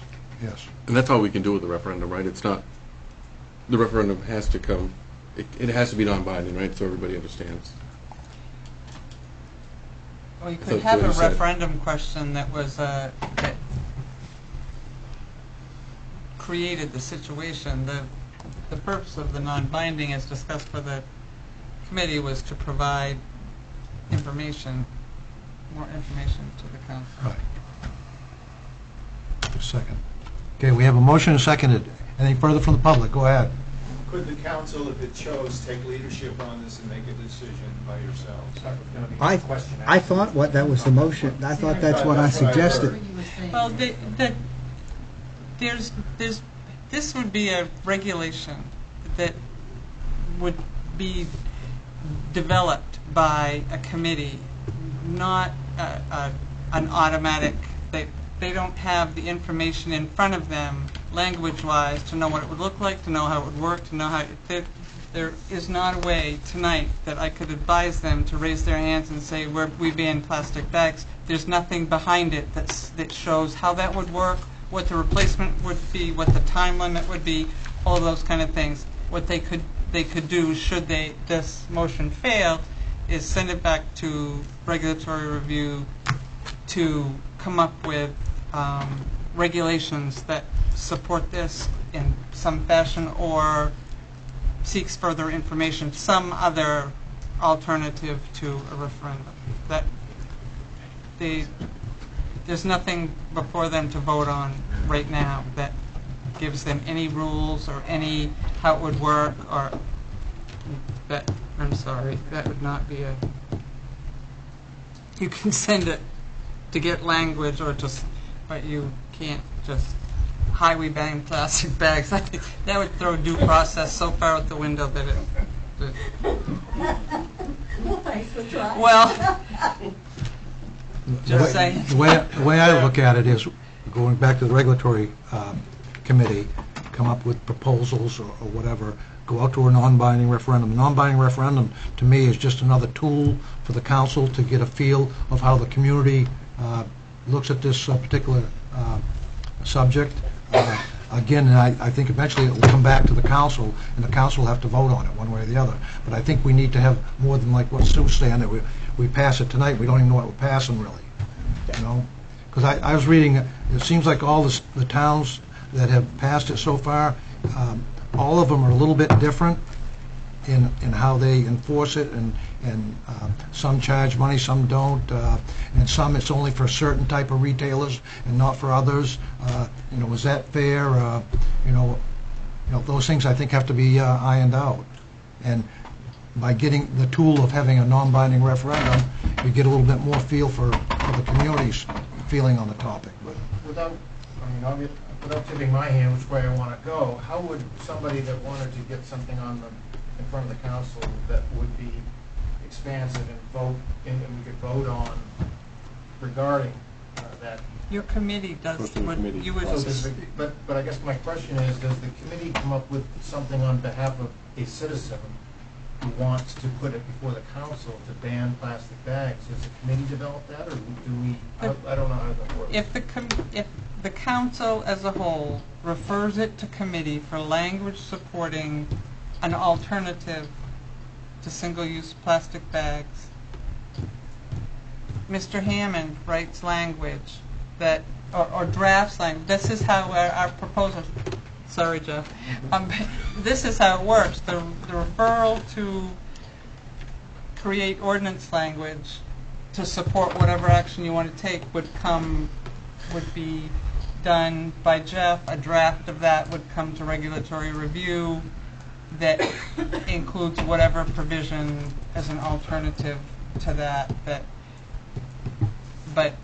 And that's all we can do with the referendum, right? It's not, the referendum has to come, it has to be non-binding, right? So everybody understands. Well, you So could it's have what a he said. referendum question that was, that created the situation. The purpose of the non-binding, as discussed by the committee, was to provide information, more information to the council. Right. Second. Okay, we have a motion and seconded. Anything further from the public? Go ahead. Could the council, if it chose, take leadership on this and make a decision by yourselves? That was gonna be my question. I thought that was the motion. I thought that's what I suggested. Well, this would be a regulation that would be developed by a committee, not an automatic. They don't have the information in front of them, language-wise, to know what it would look like, to know how it would work, to know how. There is not a way tonight that I could advise them to raise their hands and say, we ban plastic bags. There's nothing behind it that shows how that would work, what the replacement would be, what the time limit would be, all those kind of things. What they could do, should this motion fail, is send it back to regulatory review to come up with regulations that support this in some fashion, or seeks further information, some other alternative to a referendum. There's nothing before them to vote on right now that gives them any rules or any how it would work, or that. I'm sorry, that would not be a. You can send it to get language, or just, but you can't just highway ban plastic bags. I think that would throw due process so far out the window that it. Thanks for trying. Well, just saying. The way I look at it is, going back to the regulatory committee, come up with proposals or whatever, go out to a non-binding referendum. A non-binding referendum, to me, is just another tool for the council to get a feel of how the community looks at this particular subject. Again, I think eventually it will come back to the council, and the council will have to vote on it one way or the other. But I think we need to have more than like what Sue's saying, that we pass it tonight, we don't even know what we're passing, really. You know? Because I was reading, it seems like all the towns that have passed it so far, all of them are a little bit different in how they enforce it, and some charge money, some don't, and some it's only for certain type of retailers and not for others. Is that fair? Those things I think have to be ironed out. And by getting the tool of having a non-binding referendum, you get a little bit more feel for the community's feeling on the topic. But without tipping my hand which way I want to go, how would somebody that wanted to get something in front of the council that would be expansive and we could vote on regarding that? Your committee does what you would. But I guess my question is, does the committee come up with something on behalf of a citizen who wants to put it before the council to ban plastic bags? Does the committee develop that, or do we? I don't know how that works. If the council as a whole refers it to committee for language supporting an alternative to single-use plastic bags, Mr. Hammond writes language that, or drafts language. This is how our proposal. Sorry, Jeff. This is how it works. The referral to create ordinance language to support whatever action you want to take would be done by Jeff. A draft of that would come to regulatory review that includes whatever provision as an alternative to that. But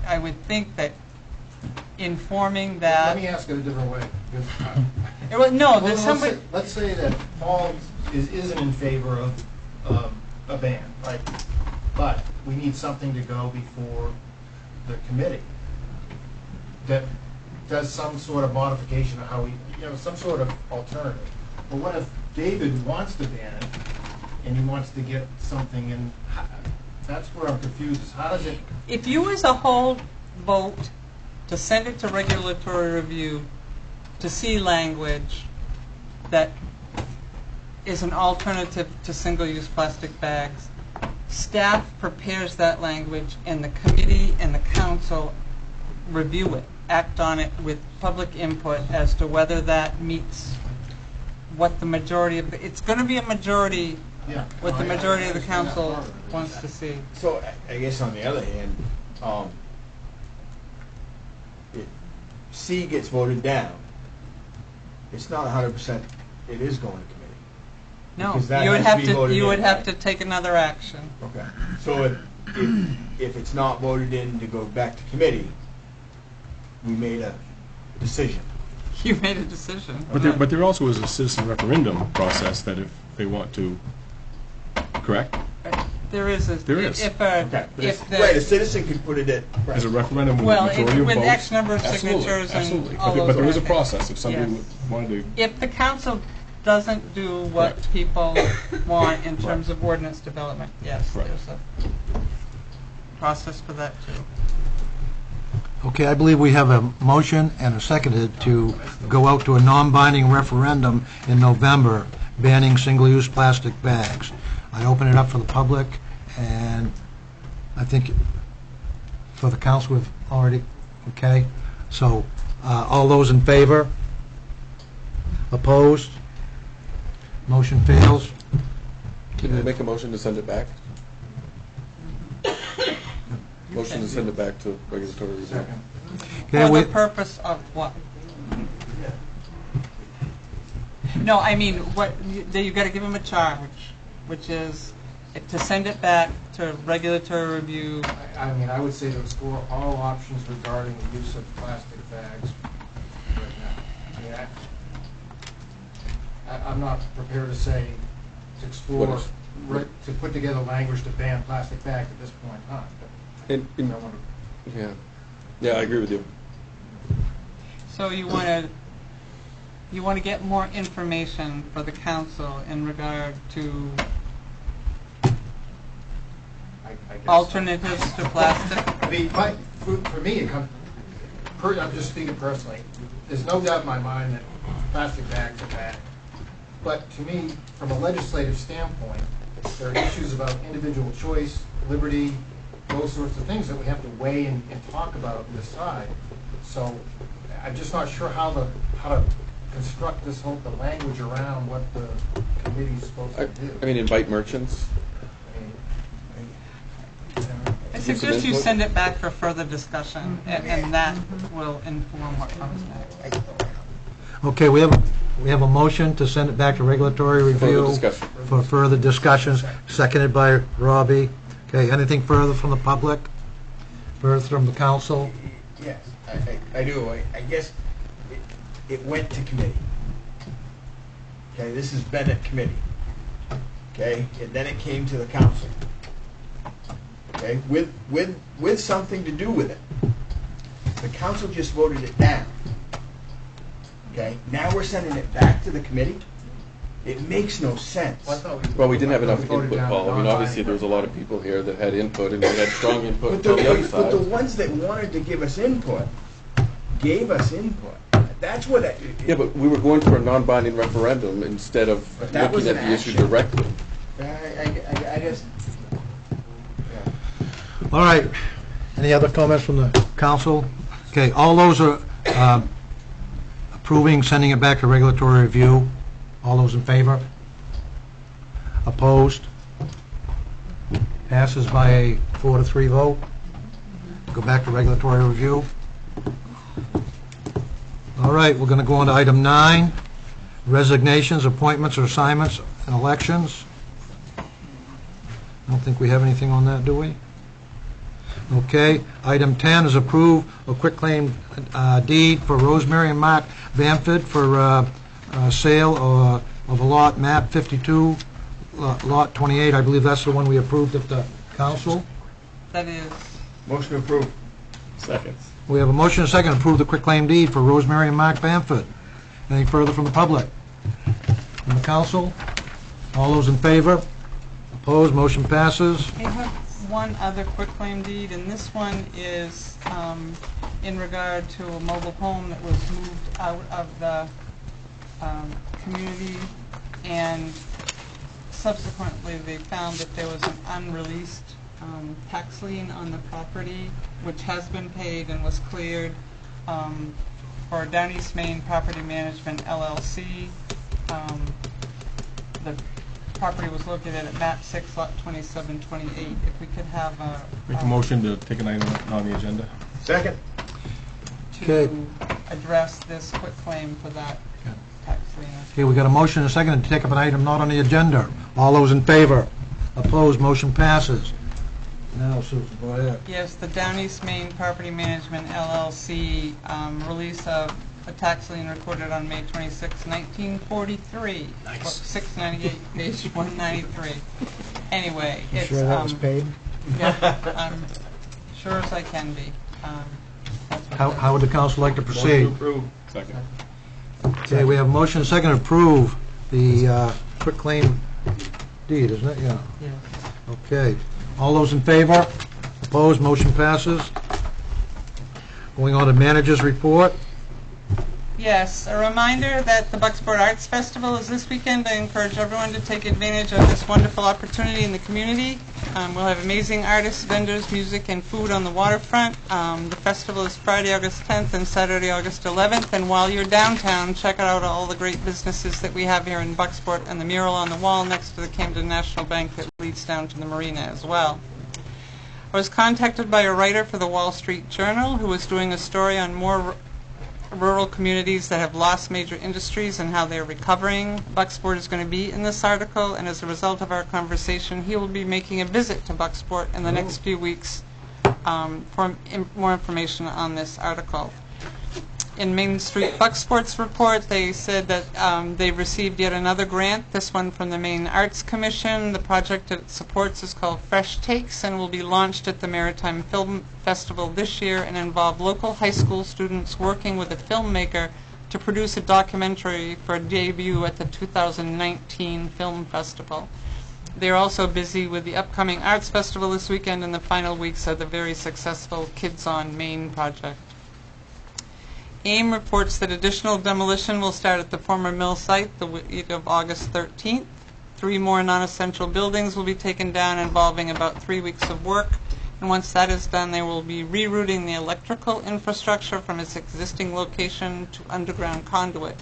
I would think that informing that. Let me ask it a different way. Let's say that Paul isn't in favor of a ban, right? But we need something to go before the committee that does some sort of modification of how we, some sort of alternative. But what if David wants to ban it and he wants to get something in? That's where I'm confused. How does it? If you as a whole vote to send it to regulatory review to see language that is an alternative to single-use plastic bags, staff prepares that language and the committee and the council review it, act on it with public input as to whether that meets what the majority of it's going to be a majority. Yeah. What the majority of the council wants to see. So I guess on the other hand, if C gets voted down, it's not 100%. It is going to committee. No, you would have to take another action. Okay. So if it's not voted in to go back to committee, we made a decision. You made a decision. But there also is a citizen referendum process that if they want to. Correct? There is. There is. Right, a citizen could put it in. Right. As a referendum with a majority of votes. With X number of signatures absolutely. and all those. But there is a process if somebody wanted to. If the council doesn't do what people want in terms of ordinance development, yes, there's a process for that too. Okay, I believe we have a motion and a seconded to go out to a non-binding referendum in November banning single-use plastic bags. I open it up for the public, and I think for the council we've already, okay? So, all those in favor? Opposed? Motion fails. Can we make a motion to send it back? Motion to send it back to regulatory review. Okay, For the purpose of what? No, I mean, you've got to give them a charge, which is to send it back to regulatory review. I mean, I would say to explore all options regarding the use of plastic bags right now. I mean, I'm not prepared to say to explore, to put together language to ban plastic bags at this point in time. Yeah, I agree with you. So you want to get more information for the council in regard to alternatives to plastic? I mean, for me, it comes, I'm just speaking personally, there's no doubt in my mind that plastic bags are bad. But to me, from a legislative standpoint, there are issues about individual choice, liberty, those sorts of things that we have to weigh and talk about and decide. So I'm just not sure how to construct the language around what the committee's supposed to do. I mean, invite merchants. I suggest you send it back for further discussion, and that will inform what comes next. Okay, we have a motion to send it back to regulatory review discussion. for further discussions, seconded by Robbie. Okay, anything further from the public? Further from the council? Yes, I do. I guess it went to committee. Okay, this has been at committee. Okay, and then it came to the council. Okay, with something to do with it. The council just voted it down. Okay, now we're sending it back to the committee. It makes no sense. Well, we didn't have enough input, Paul. I mean, obviously, there was a lot of people here that had input, and we had strong input on the other But the side. ones that wanted to give us input, gave us input. That's what Yeah, but we were going for a non-binding referendum instead of But that was looking at an the issue action. directly. I just... All right. Any other comments from the council? Okay, all those are approving sending it back to regulatory review. All those in favor? Opposed? Passes by a 4-3 vote. Go back to regulatory review. All right, we're going to go on to item 9, resignations, appointments, or assignments, and elections. I don't think we have anything on that, do we? Okay. Item 10 is approve a quitclaim deed for Rosemary and Mark Bamford for sale of a lot, map 52, lot 28. I believe that's the one we approved at the council. That is. Motion to approve. Second. We have a motion and a second to approve the quitclaim deed for Rosemary and Mark Bamford. Anything further from the public? From the council? All those in favor? Opposed? Motion passes. I have one other quitclaim deed, and this one is in regard to a mobile home that was moved out of the community, and subsequently they found that there was an unreleased tax lien on the property, which has been paid and was cleared for Down East Maine Property Management LLC. The property was located at map 6, lot 2728. If we could have Make a motion to take an item on the agenda. Second. to address this quitclaim for that tax lien. Okay, we got a motion and a second to take up an item not on the agenda. All those in favor? Opposed? Motion passes. Now, Susan, go ahead. Yes, the Down East Maine Property Management LLC release of a tax lien recorded on May 26, 1943. Nice. 698, page 193. Anyway, You it's... sure that was paid? Yeah, I'm sure as I can be. That's what How would the council like to proceed? Motion to approve. Second. Okay, we have a motion and a second to approve the quitclaim deed, isn't it? Yeah. Yes. Okay. All those in favor? Opposed? Motion passes. Going on to manager's report. Yes, a reminder that the Bucksport Arts Festival is this weekend. I encourage everyone to take advantage of this wonderful opportunity in the community. We'll have amazing artists, vendors, music, and food on the waterfront. The festival is Friday, August 10th and Saturday, August 11th. And while you're downtown, check out all the great businesses that we have here in Bucksport and the mural on the wall next to the Camden National Bank that leads down to the marina as well. I was contacted by a writer for the Wall Street Journal who was doing a story on more rural communities that have lost major industries and how they're recovering. Bucksport is going to be in this article, and as a result of our conversation, he will be making a visit to Bucksport in the next few weeks for more information on this article. In Main Street Bucksport's report, they said that they've received yet another grant, this one from the Maine Arts Commission. The project it supports is called Fresh Takes and will be launched at the Maritime Film Festival this year and involve local high school students working with a filmmaker to produce a documentary for a debut at the 2019 Film Festival. They're also busy with the upcoming Arts Festival this weekend and the final weeks of the very successful Kids on Maine project. AIM reports that additional demolition will start at the former mill site the week of August 13th. 3 more non-essential buildings will be taken down, involving about 3 weeks of work. And once that is done, they will be rerouting the electrical infrastructure from its existing location to underground conduit.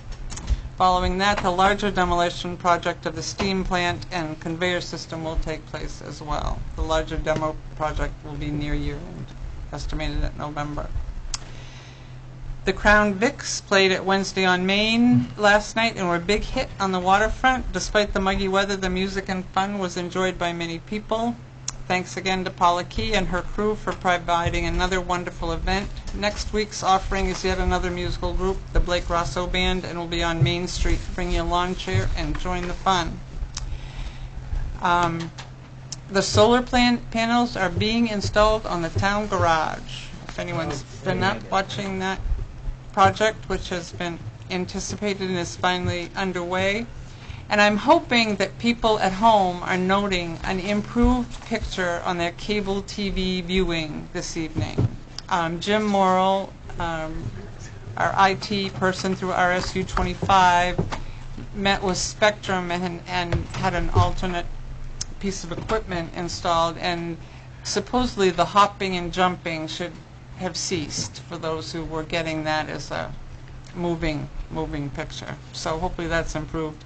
Following that, the larger demolition project of the steam plant and conveyor system will take place as well. The larger demo project will be near year-end, estimated at November. The Crown Vics played at Wednesday on Main last night and were a big hit on the waterfront. Despite the muggy weather, the music and fun was enjoyed by many people. Thanks again to Paula Key and her crew for providing another wonderful event. Next week's offering is yet another musical group, the Blake Rosso Band, and will be on Main Street. Bring your lawn chair and join the fun. The solar panels are being installed on the town garage. If anyone's been up watching that project, which has been anticipated and is finally underway. And I'm hoping that people at home are noting an improved picture on their cable TV viewing this evening. Jim Morrill, our IT person through RSU 25, met with Spectrum and had an alternate piece of equipment installed, and supposedly the hopping and jumping should have ceased for those who were getting that as a moving picture. So hopefully that's improved.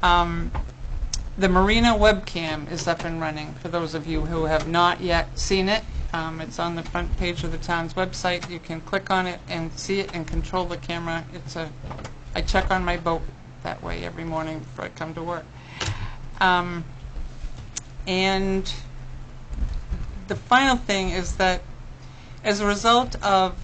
The Marina webcam is up and running for those of you who have not yet seen it. It's on the front page of the town's website. You can click on it and see it and control the camera. I check on my boat that way every morning before I come to work. And the final thing is that as a result of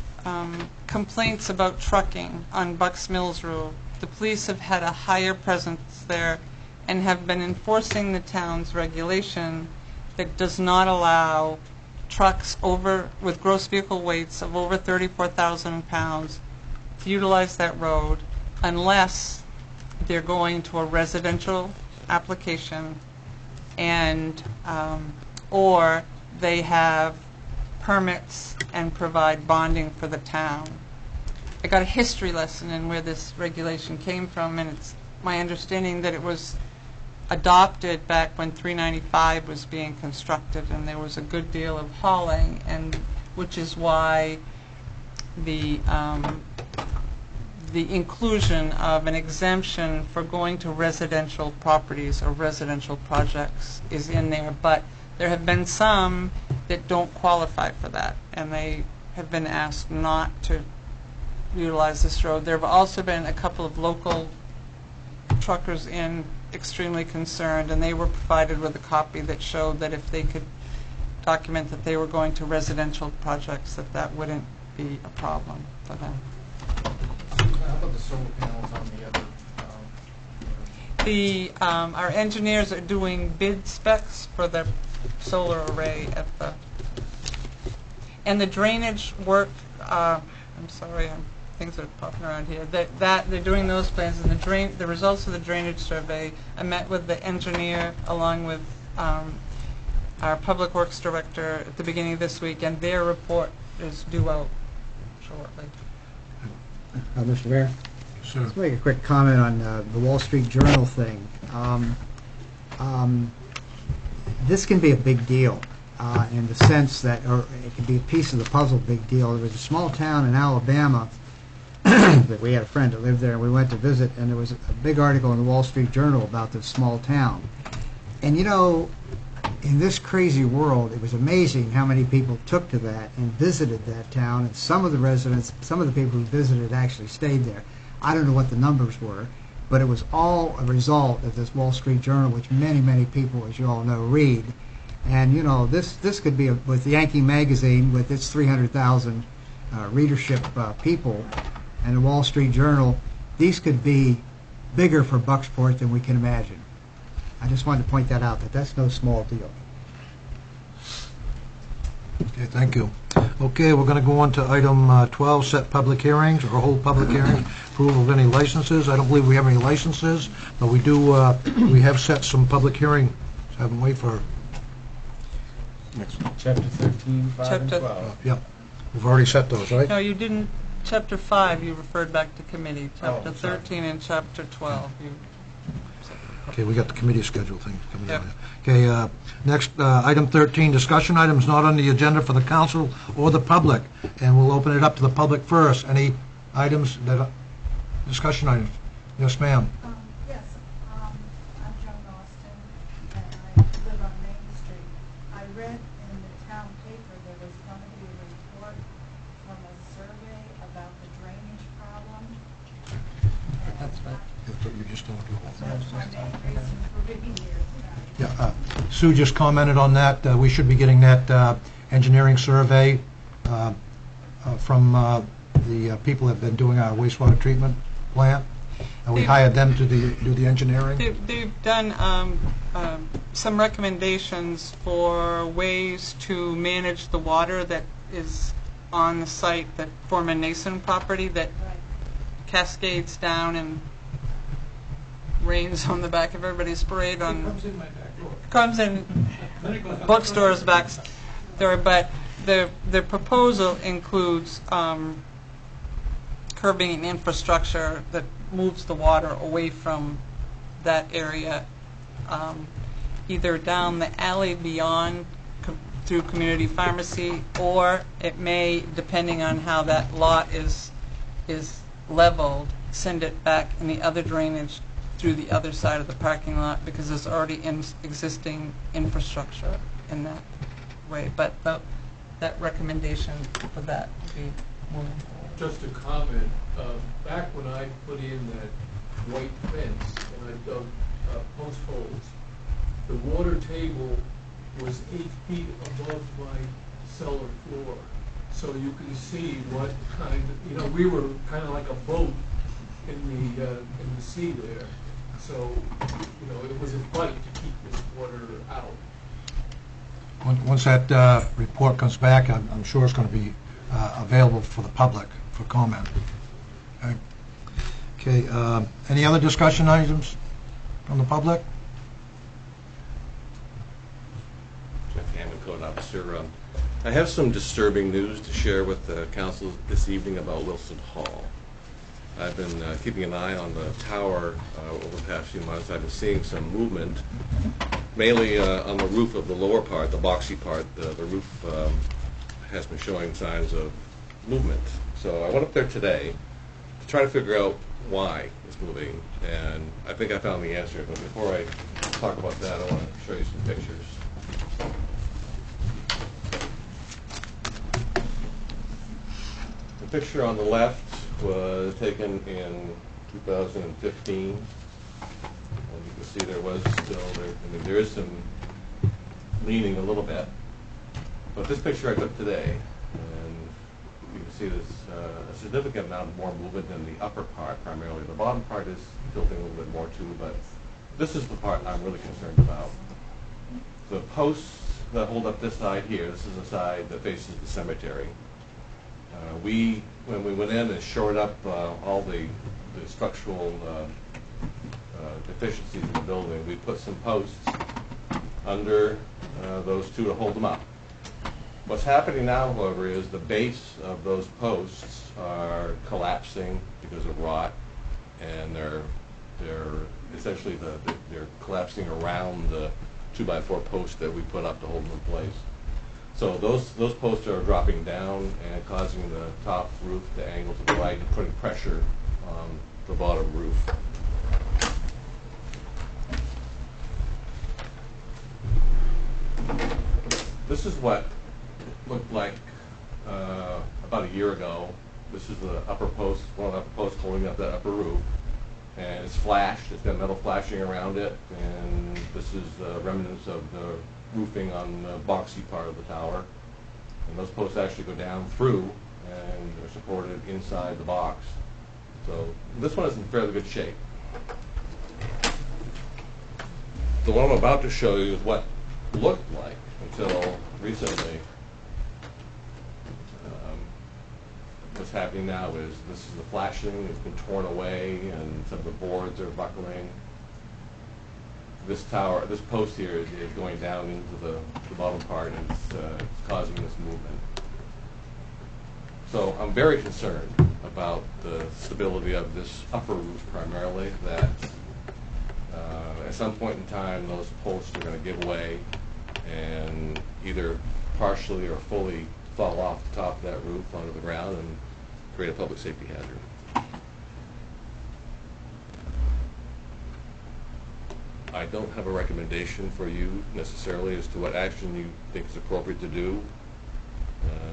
complaints about trucking on Bucks Mills Road, the police have had a higher presence there and have been enforcing the town's regulation that does not allow trucks with gross vehicle weights of over 34,000 pounds to utilize that road unless they're going to a residential application and or they have permits and provide bonding for the town. I got a history lesson in where this regulation came from, and it's my understanding that it was adopted back when 395 was being constructed, and there was a good deal of hauling, and which is why the inclusion of an exemption for going to residential properties or residential projects is in there. But there have been some that don't qualify for that, and they have been asked not to utilize this road. There have also been a couple of local truckers extremely concerned, and they were provided with a copy that showed that if they could document that they were going to residential projects, that wouldn't be a problem for them. How about the solar panels on the other? Our engineers are doing bid specs for the solar array and the drainage work. I'm sorry, things are popping around here. That they're doing those plans, and the results of the drainage survey. I met with the engineer along with our public works director at the beginning of this week, and their report is due out shortly. Mr. Mayor? Sure. Let's make a quick comment on the Wall Street Journal thing. This can be a big deal in the sense that, or it can be a piece of the puzzle big deal. There was a small town in Alabama that we had a friend that lived there, and we went to visit, and there was a big article in the Wall Street Journal about this small town. And you know, in this crazy world, it was amazing how many people took to that and visited that town, and some of the residents, some of the people who visited actually stayed there. I don't know what the numbers were, but it was all a result of this Wall Street Journal, which many, many people, as you all know, read. And you know, this could be, with Yankee Magazine, with its 300,000 readership people, and the Wall Street Journal, these could be bigger for Bucksport than we can imagine. I just wanted to point that out, that that's no small deal. Okay, thank you. Okay, we're going to go on to item 12, set public hearings, or hold public hearings, approval of any licenses. I don't believe we have any licenses, but we do, we have set some public hearings, haven't we, for... Next one. Chapter 13, 5, and 12. Yeah, we've already set those, right? No, you didn't. Chapter 5, you referred back to committee. Chapter sorry. 13 and Chapter 12. Okay, we got the committee schedule thing coming down here. Okay, next, item 13, discussion items not on the agenda for the council or the public, and we'll open it up to the public first. Any items that, discussion items? Yes, ma'am. Yes, I'm Joan Austin, and I live on Main Street. I read in the town paper there was going to be a report from a survey about the drainage problem. That's what you just told me. That's my main reason for being here tonight. Yeah, Sue just commented on that. We should be getting that engineering survey from the people that have been doing our wastewater treatment plant. We hired them to do the engineering. They've done some recommendations for ways to manage the water that is on the site that form a Nason property that cascades down and rains on the back of everybody's parade on comes in bookstores back there, but the proposal includes curbing an infrastructure that moves the water away from that area, either down the alley beyond through community pharmacy, or it may, depending on how that lot is leveled, send it back in the other drainage through the other side of the parking lot, because there's already existing infrastructure in that way. But that recommendation for that would be moving forward. Just a comment, back when I put in that white fence and I dug post holes, the water table was 8 feet above my cellar floor. So you can see what kind of, we were kind of like a boat in the sea there. So, it was a fight to keep this water out. Once that report comes back, I'm sure it's going to be available for the public for comment. Okay. Any other discussion items from the public? Jeff Hammond, Code Officer. I have some disturbing news to share with the council this evening about Wilson Hall. I've been keeping an eye on the tower over the past few months. I've been seeing some movement, mainly on the roof of the lower part, the boxy part. The roof has been showing signs of movement. So I went up there today to try to figure out why it's moving, and I think I found the answer. But before I talk about that, I want to show you some pictures. The picture on the left was taken in 2015. And you can see there was still, there is some leaning a little bit. But this picture I took today, and you can see there's a significant amount more movement in the upper part primarily. The bottom part is tilting a little bit more too, but this is the part I'm really concerned about. The posts that hold up this side here, this is the side that faces the cemetery. When we went in and shored up all the structural deficiencies in the building, we put some posts under those two to hold them up. What's happening now, however, is the base of those posts are collapsing because of rot, and they're essentially they're collapsing around the 2x4 posts that we put up to hold them in place. So those posts are dropping down and causing the top roof to angle to the right and putting pressure on the bottom roof. This is what looked like about a year ago. This is the upper post, one of the upper posts holding up that upper roof. And it's flashed, it's got metal flashing around it, and this is remnants of the roofing on the boxy part of the tower. And those posts actually go down through and are supported inside the box. So this one is in fairly good shape. The one I'm about to show you is what looked like until recently. What's happening now is this is the flashing, it's been torn away, and some of the boards are buckling. This tower, this post here is going down into the bottom part, and it's causing this movement. So I'm very concerned about the stability of this upper roof primarily, that at some point in time those posts are going to give way and either partially or fully fall off the top of that roof onto the ground and create a public safety hazard. I don't have a recommendation for you necessarily as to what action you think is appropriate to do.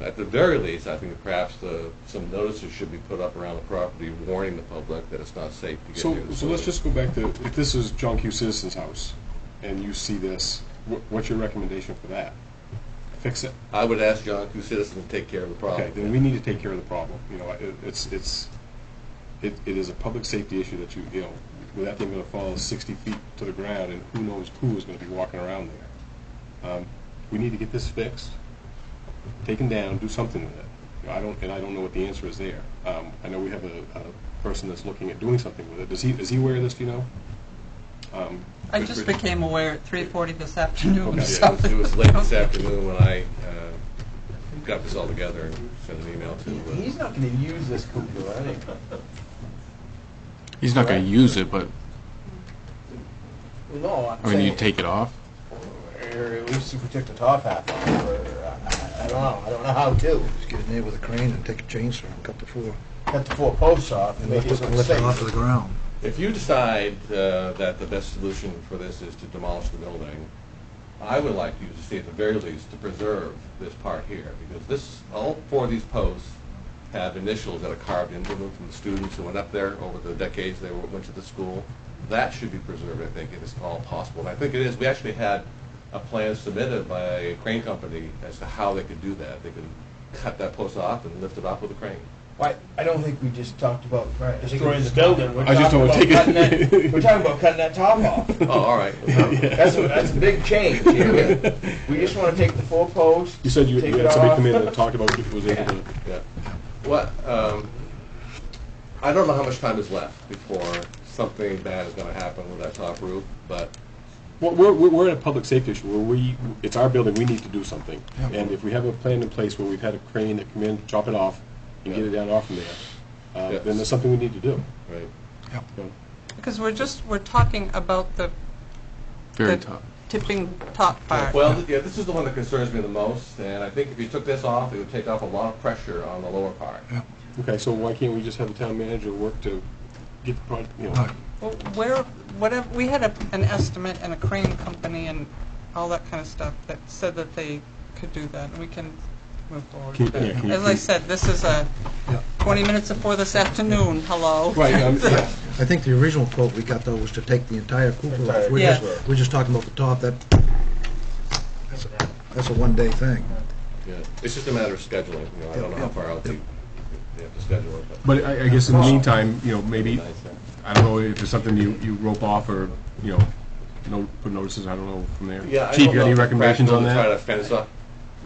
At the very least, I think perhaps some notices should be put up around the property warning the public that it's not safe to get near the So let's facility. just go back to, if this is John Q. Citizen's house, and you see this, what's your recommendation for that? Fix it? I would ask John Q. Citizen to take care of the problem. Okay, then we need to take care of the problem. You know, it is a public safety issue that you know, with that thing going to fall 60 feet to the ground, and who knows who is going to be walking around there. We need to get this fixed, taken down, do something with it. You know, I don't know what the answer is there. I know we have a person that's looking at doing something with it. Is he aware of this? Do you know? I just became aware at 3:40 this afternoon. Okay. Yeah, it was late this afternoon when I got this all together and sent an email to. He's not going to use this cupola anyway. He's not going to use it, but No, I'm I mean, you take it off. or at least if we took the top half off. I don't know how to. Just get in there with a crane and take a chainsaw and cut the 4. Cut the 4 posts off and make it look Lift it off safe. to the ground. If you decide that the best solution for this is to demolish the building, I would like you to see at the very least to preserve this part here, because all 4 of these posts have initials that are carved into them from the students who went up there over the decades they went to the school. That should be preserved, I think, if it's all possible. And I think it is. We actually had a plan submitted by a crane company as to how they could do that. They could cut that post off and lift it off with a crane. Why, I don't think we just talked about destroying the just building. We're I just talking don't about take it. cutting that. We're talking about cutting that top off. Oh, all right. That's a big change here. We just want to take the 4 posts. You said you take had it somebody off. come in and talk about if it was able to. Yeah. What? I don't know how much time is left before something bad is going to happen with that top roof, but Well, we're at a public safety issue where it's our building, we need to do something. Yeah. And if we have a plan in place where we've had a crane that come in, chop it off, and get it down off from there, Yes. then there's something we need to do. right. Yep. You know? Because we're talking about the Very the top. tipping top part. Well, yeah, this is the one that concerns me the most, and I think if you took this off, it would take off a lot of pressure on the lower part. Okay, so why can't we just have the town manager work to get the project, you know? Well, whatever, we had an estimate and a crane company and all that kind of stuff that said that they could do that, and we can move forward. Can you As I said, this is 20 minutes before this afternoon, hello. Right, I think the original quote we got, though, was to take the entire cupola off. Yeah. We're just talking about the top. That's a one-day thing. Yeah. It's just a matter of scheduling. You know, I don't know how far out you have to schedule it. But I guess in the meantime, you know, maybe, I don't know if there's something you rope off or, you know, put notices, I don't know, from there. Yeah, I Chief, don't you got know any if it's recommendations on practical to that? try to fence up.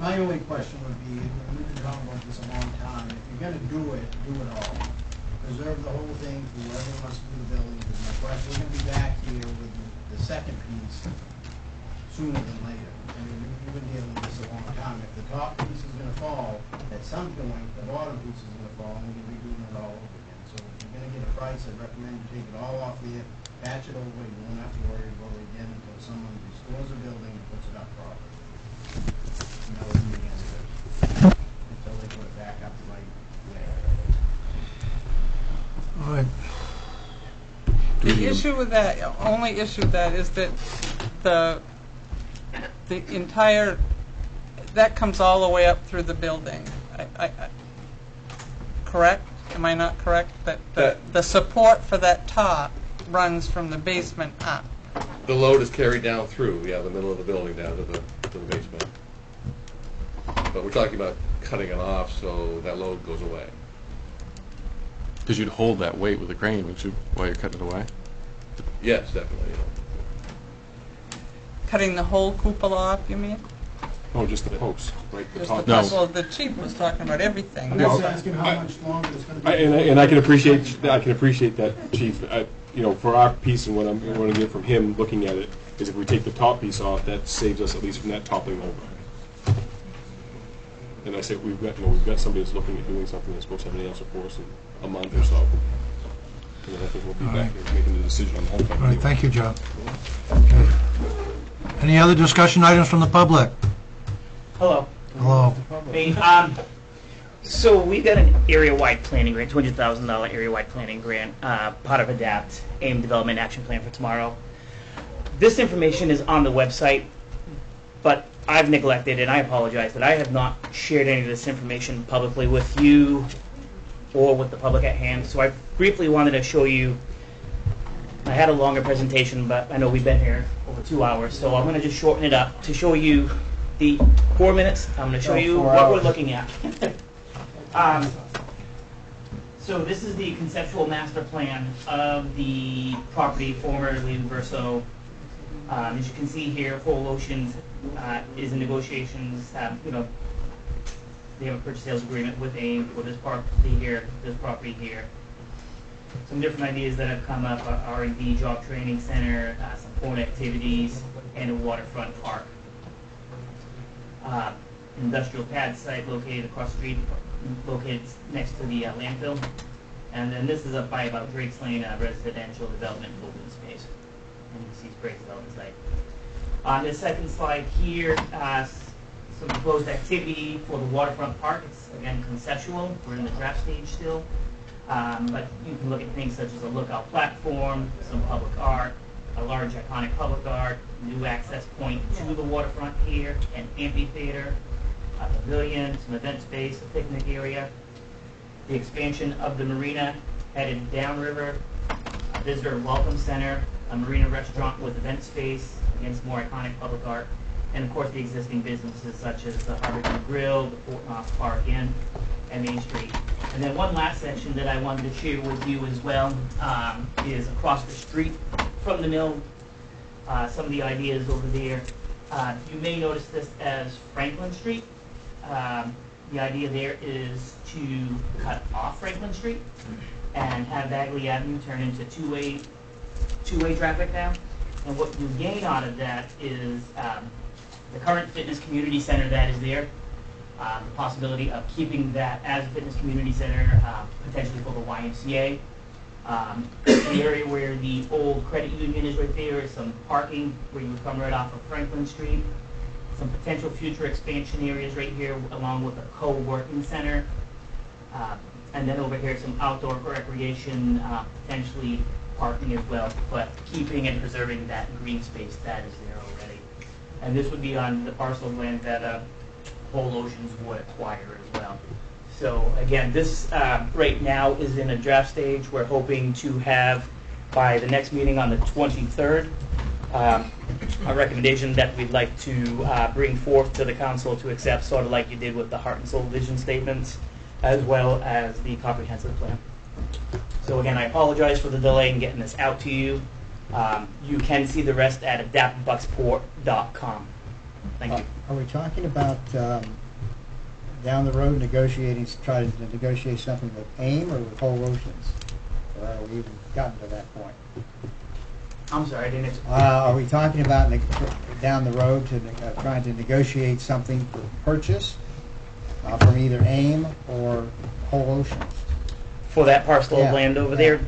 My only question would be, we've been talking about this a long time, if you're gonna do it all. Preserve the whole thing, whoever wants to do the building, because my question, we're gonna be back here with the second piece sooner than later. I mean, we've been dealing with this a long time. If the top piece is gonna fall, at some point, the bottom piece is gonna fall, and we're gonna be doing it all over again. So if you're gonna get a price, I'd recommend you take it all off there, patch it over, you won't have to worry about it again until someone restores the building and puts it up properly. And that would be the answer, until they put it back up the right way. All right. The issue with that, only issue with that is that the entire, that comes all the way up through the building. Correct? Am I not correct? That the support for that top runs from the basement up. The load is carried down through, the middle of the building down to the basement. But we're talking about cutting it off so that load goes away. Because you'd hold that weight with a crane, would you, while you're cutting it away? Yes, definitely. Cutting the whole cupola off, you mean? Oh, just the posts, right? The Just top. the top. Well, the chief was talking about everything. I'm just asking how much longer it's gonna be. And I can appreciate that, Chief. You know, for our piece and what I'm going to get from him looking at it is if we take the top piece off, that saves us at least from that toppling over. And I say we've got somebody that's looking at doing something that's supposed to have an answer for us in a month or so. And then I think we'll be back here making the decision on the whole thing. All right, thank you, John. Okay. Any other discussion items from the public? Hello. Hello. Me. So we got an area-wide planning grant, $200,000 area-wide planning grant, part of ADAPT, AIM Development Action Plan for Tomorrow. This information is on the website, but I've neglected, and I apologize, that I have not shared any of this information publicly with you or with the public at hand. So I briefly wanted to show you. I had a longer presentation, but I know we've been here over 2 hours, so I'm going to just shorten it up to show you the 4 minutes. I'm going to show you what we're looking at. So this is the conceptual master plan of the property formerly Verso. As you can see here, Whole Oceans is in negotiations. They have a purchase sales agreement with AIM for this property here, Some different ideas that have come up are R&D, job training center, some port activities, and a waterfront park. Industrial pad site located across the street, located next to the landfill. And then this is up by about Drake's Lane, residential development open space. And you can see Drake's development site. On this second slide here, some proposed activity for the waterfront park. It's again conceptual. We're in the draft stage still. But you can look at things such as a lookout platform, some public art, a large iconic public art, new access point to the waterfront here, an amphitheater, a pavilion, some event space, a picnic area, the expansion of the marina headed downriver, a visitor welcome center, a marina restaurant with event space, again some more iconic public art, and of course the existing businesses such as the Harbor View Grill, the Fort Knox Park Inn, and Main Street. And then one last section that I wanted to share with you as well is across the street from the mill. Some of the ideas over there. You may notice this as Franklin Street. The idea there is to cut off Franklin Street and have Bagley Avenue turn into two-way traffic now. And what you gain out of that is the current fitness community center that is there, the possibility of keeping that as a fitness community center, potentially for the YMCA. The area where the old credit union is right there is some parking where you would come right off of Franklin Street. Some potential future expansion areas right here along with a co-working center. And then over here some outdoor recreation, potentially parking as well, but keeping and preserving that green space that is there already. And this would be on the parcel of land that Whole Oceans would acquire as well. So again, this right now is in a draft stage. We're hoping to have by the next meeting on the 23rd a recommendation that we'd like to bring forth to the council to accept, sort of like you did with the heart and soul vision statements, as well as the comprehensive plan. So again, I apologize for the delay in getting this out to you. You can see the rest at adaptbucksport.com. Thank you. Are we talking about down the road trying to negotiate something with AIM or with Whole Oceans? Or are we even gotten to that point? I'm sorry, I didn't. Are we talking about down the road trying to negotiate something for purchase from either AIM or Whole Oceans? For that parcel of land over there,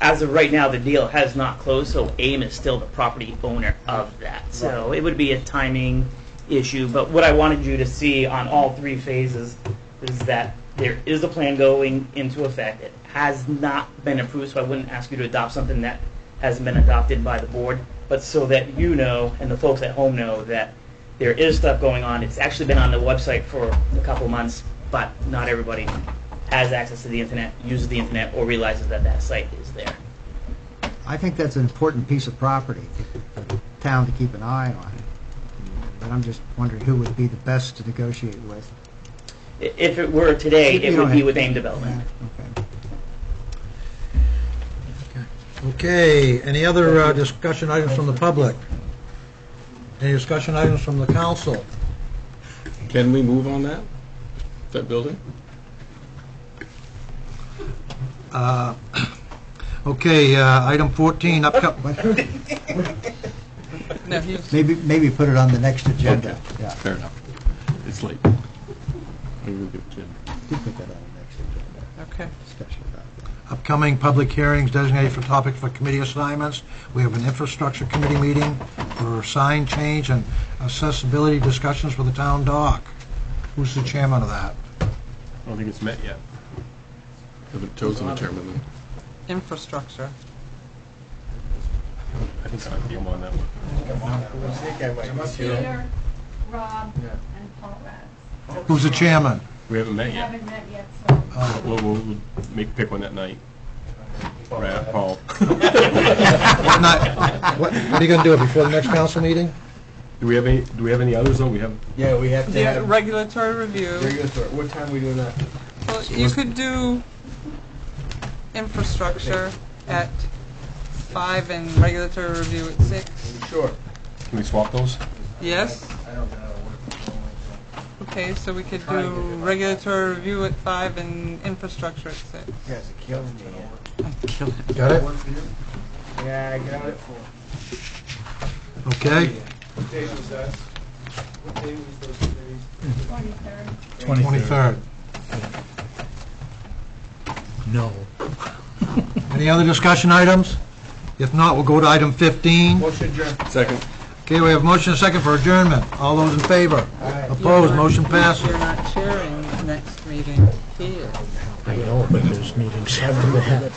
as of right now, the deal has not closed, so AIM is still the property owner of that. So it would be a timing issue. But what I wanted you to see on all three phases is that there is a plan going into effect. It has not been approved, so I wouldn't ask you to adopt something that hasn't been adopted by the board, but so that you know and the folks at home know that there is stuff going on. It's actually been on the website for a couple months, but not everybody has access to the internet, uses the internet, or realizes that that site is there. I think that's an important piece of property for the town to keep an eye on. But I'm just wondering who would be the best to negotiate with. If it were today, it would be with AIM Development. Okay. Okay, any other discussion items from the public? Any discussion items from the council? Can we move on that building? Okay, item 14, Maybe put it on the next agenda. Okay. Yeah. Fair enough. It's late. Maybe we'll give Jim. Do put that on the next agenda. Okay. Discussion about that. upcoming public hearings designated for topic for committee assignments. We have an infrastructure committee meeting for sign change and accessibility discussions for the town dock. Who's the chairman of that? I don't think it's met yet. Haven't chosen a chairman. Infrastructure. I think I am on that one. I think I might be too. Peter, Rob, Yeah. and Paul Ratz. Who's the chairman? We haven't met We yet. haven't met yet, so. We'll pick one that night. Right, Paul. What night, what are you going to do it before the next council meeting? Do we have any others though? We have, Yeah, we have to The have regulatory review. regulatory. What time are we doing that? Well, you could do infrastructure at 5 and regulatory review at 6. Sure. can we swap those? Yes? I don't know. Okay, so we could do regulatory review at 5 and infrastructure at 6. You guys are killing me here. Got it? Yeah, I got it. Okay. What day was that? What day was those days? 23rd. No. Any other discussion items? If not, we'll go to item 15. Motion adjourned. Second. Okay, we have motion and second for adjournment. All those in favor? Aye. Opposed, motion passes. You're not chairing next meeting here. I know, but there's meetings after that.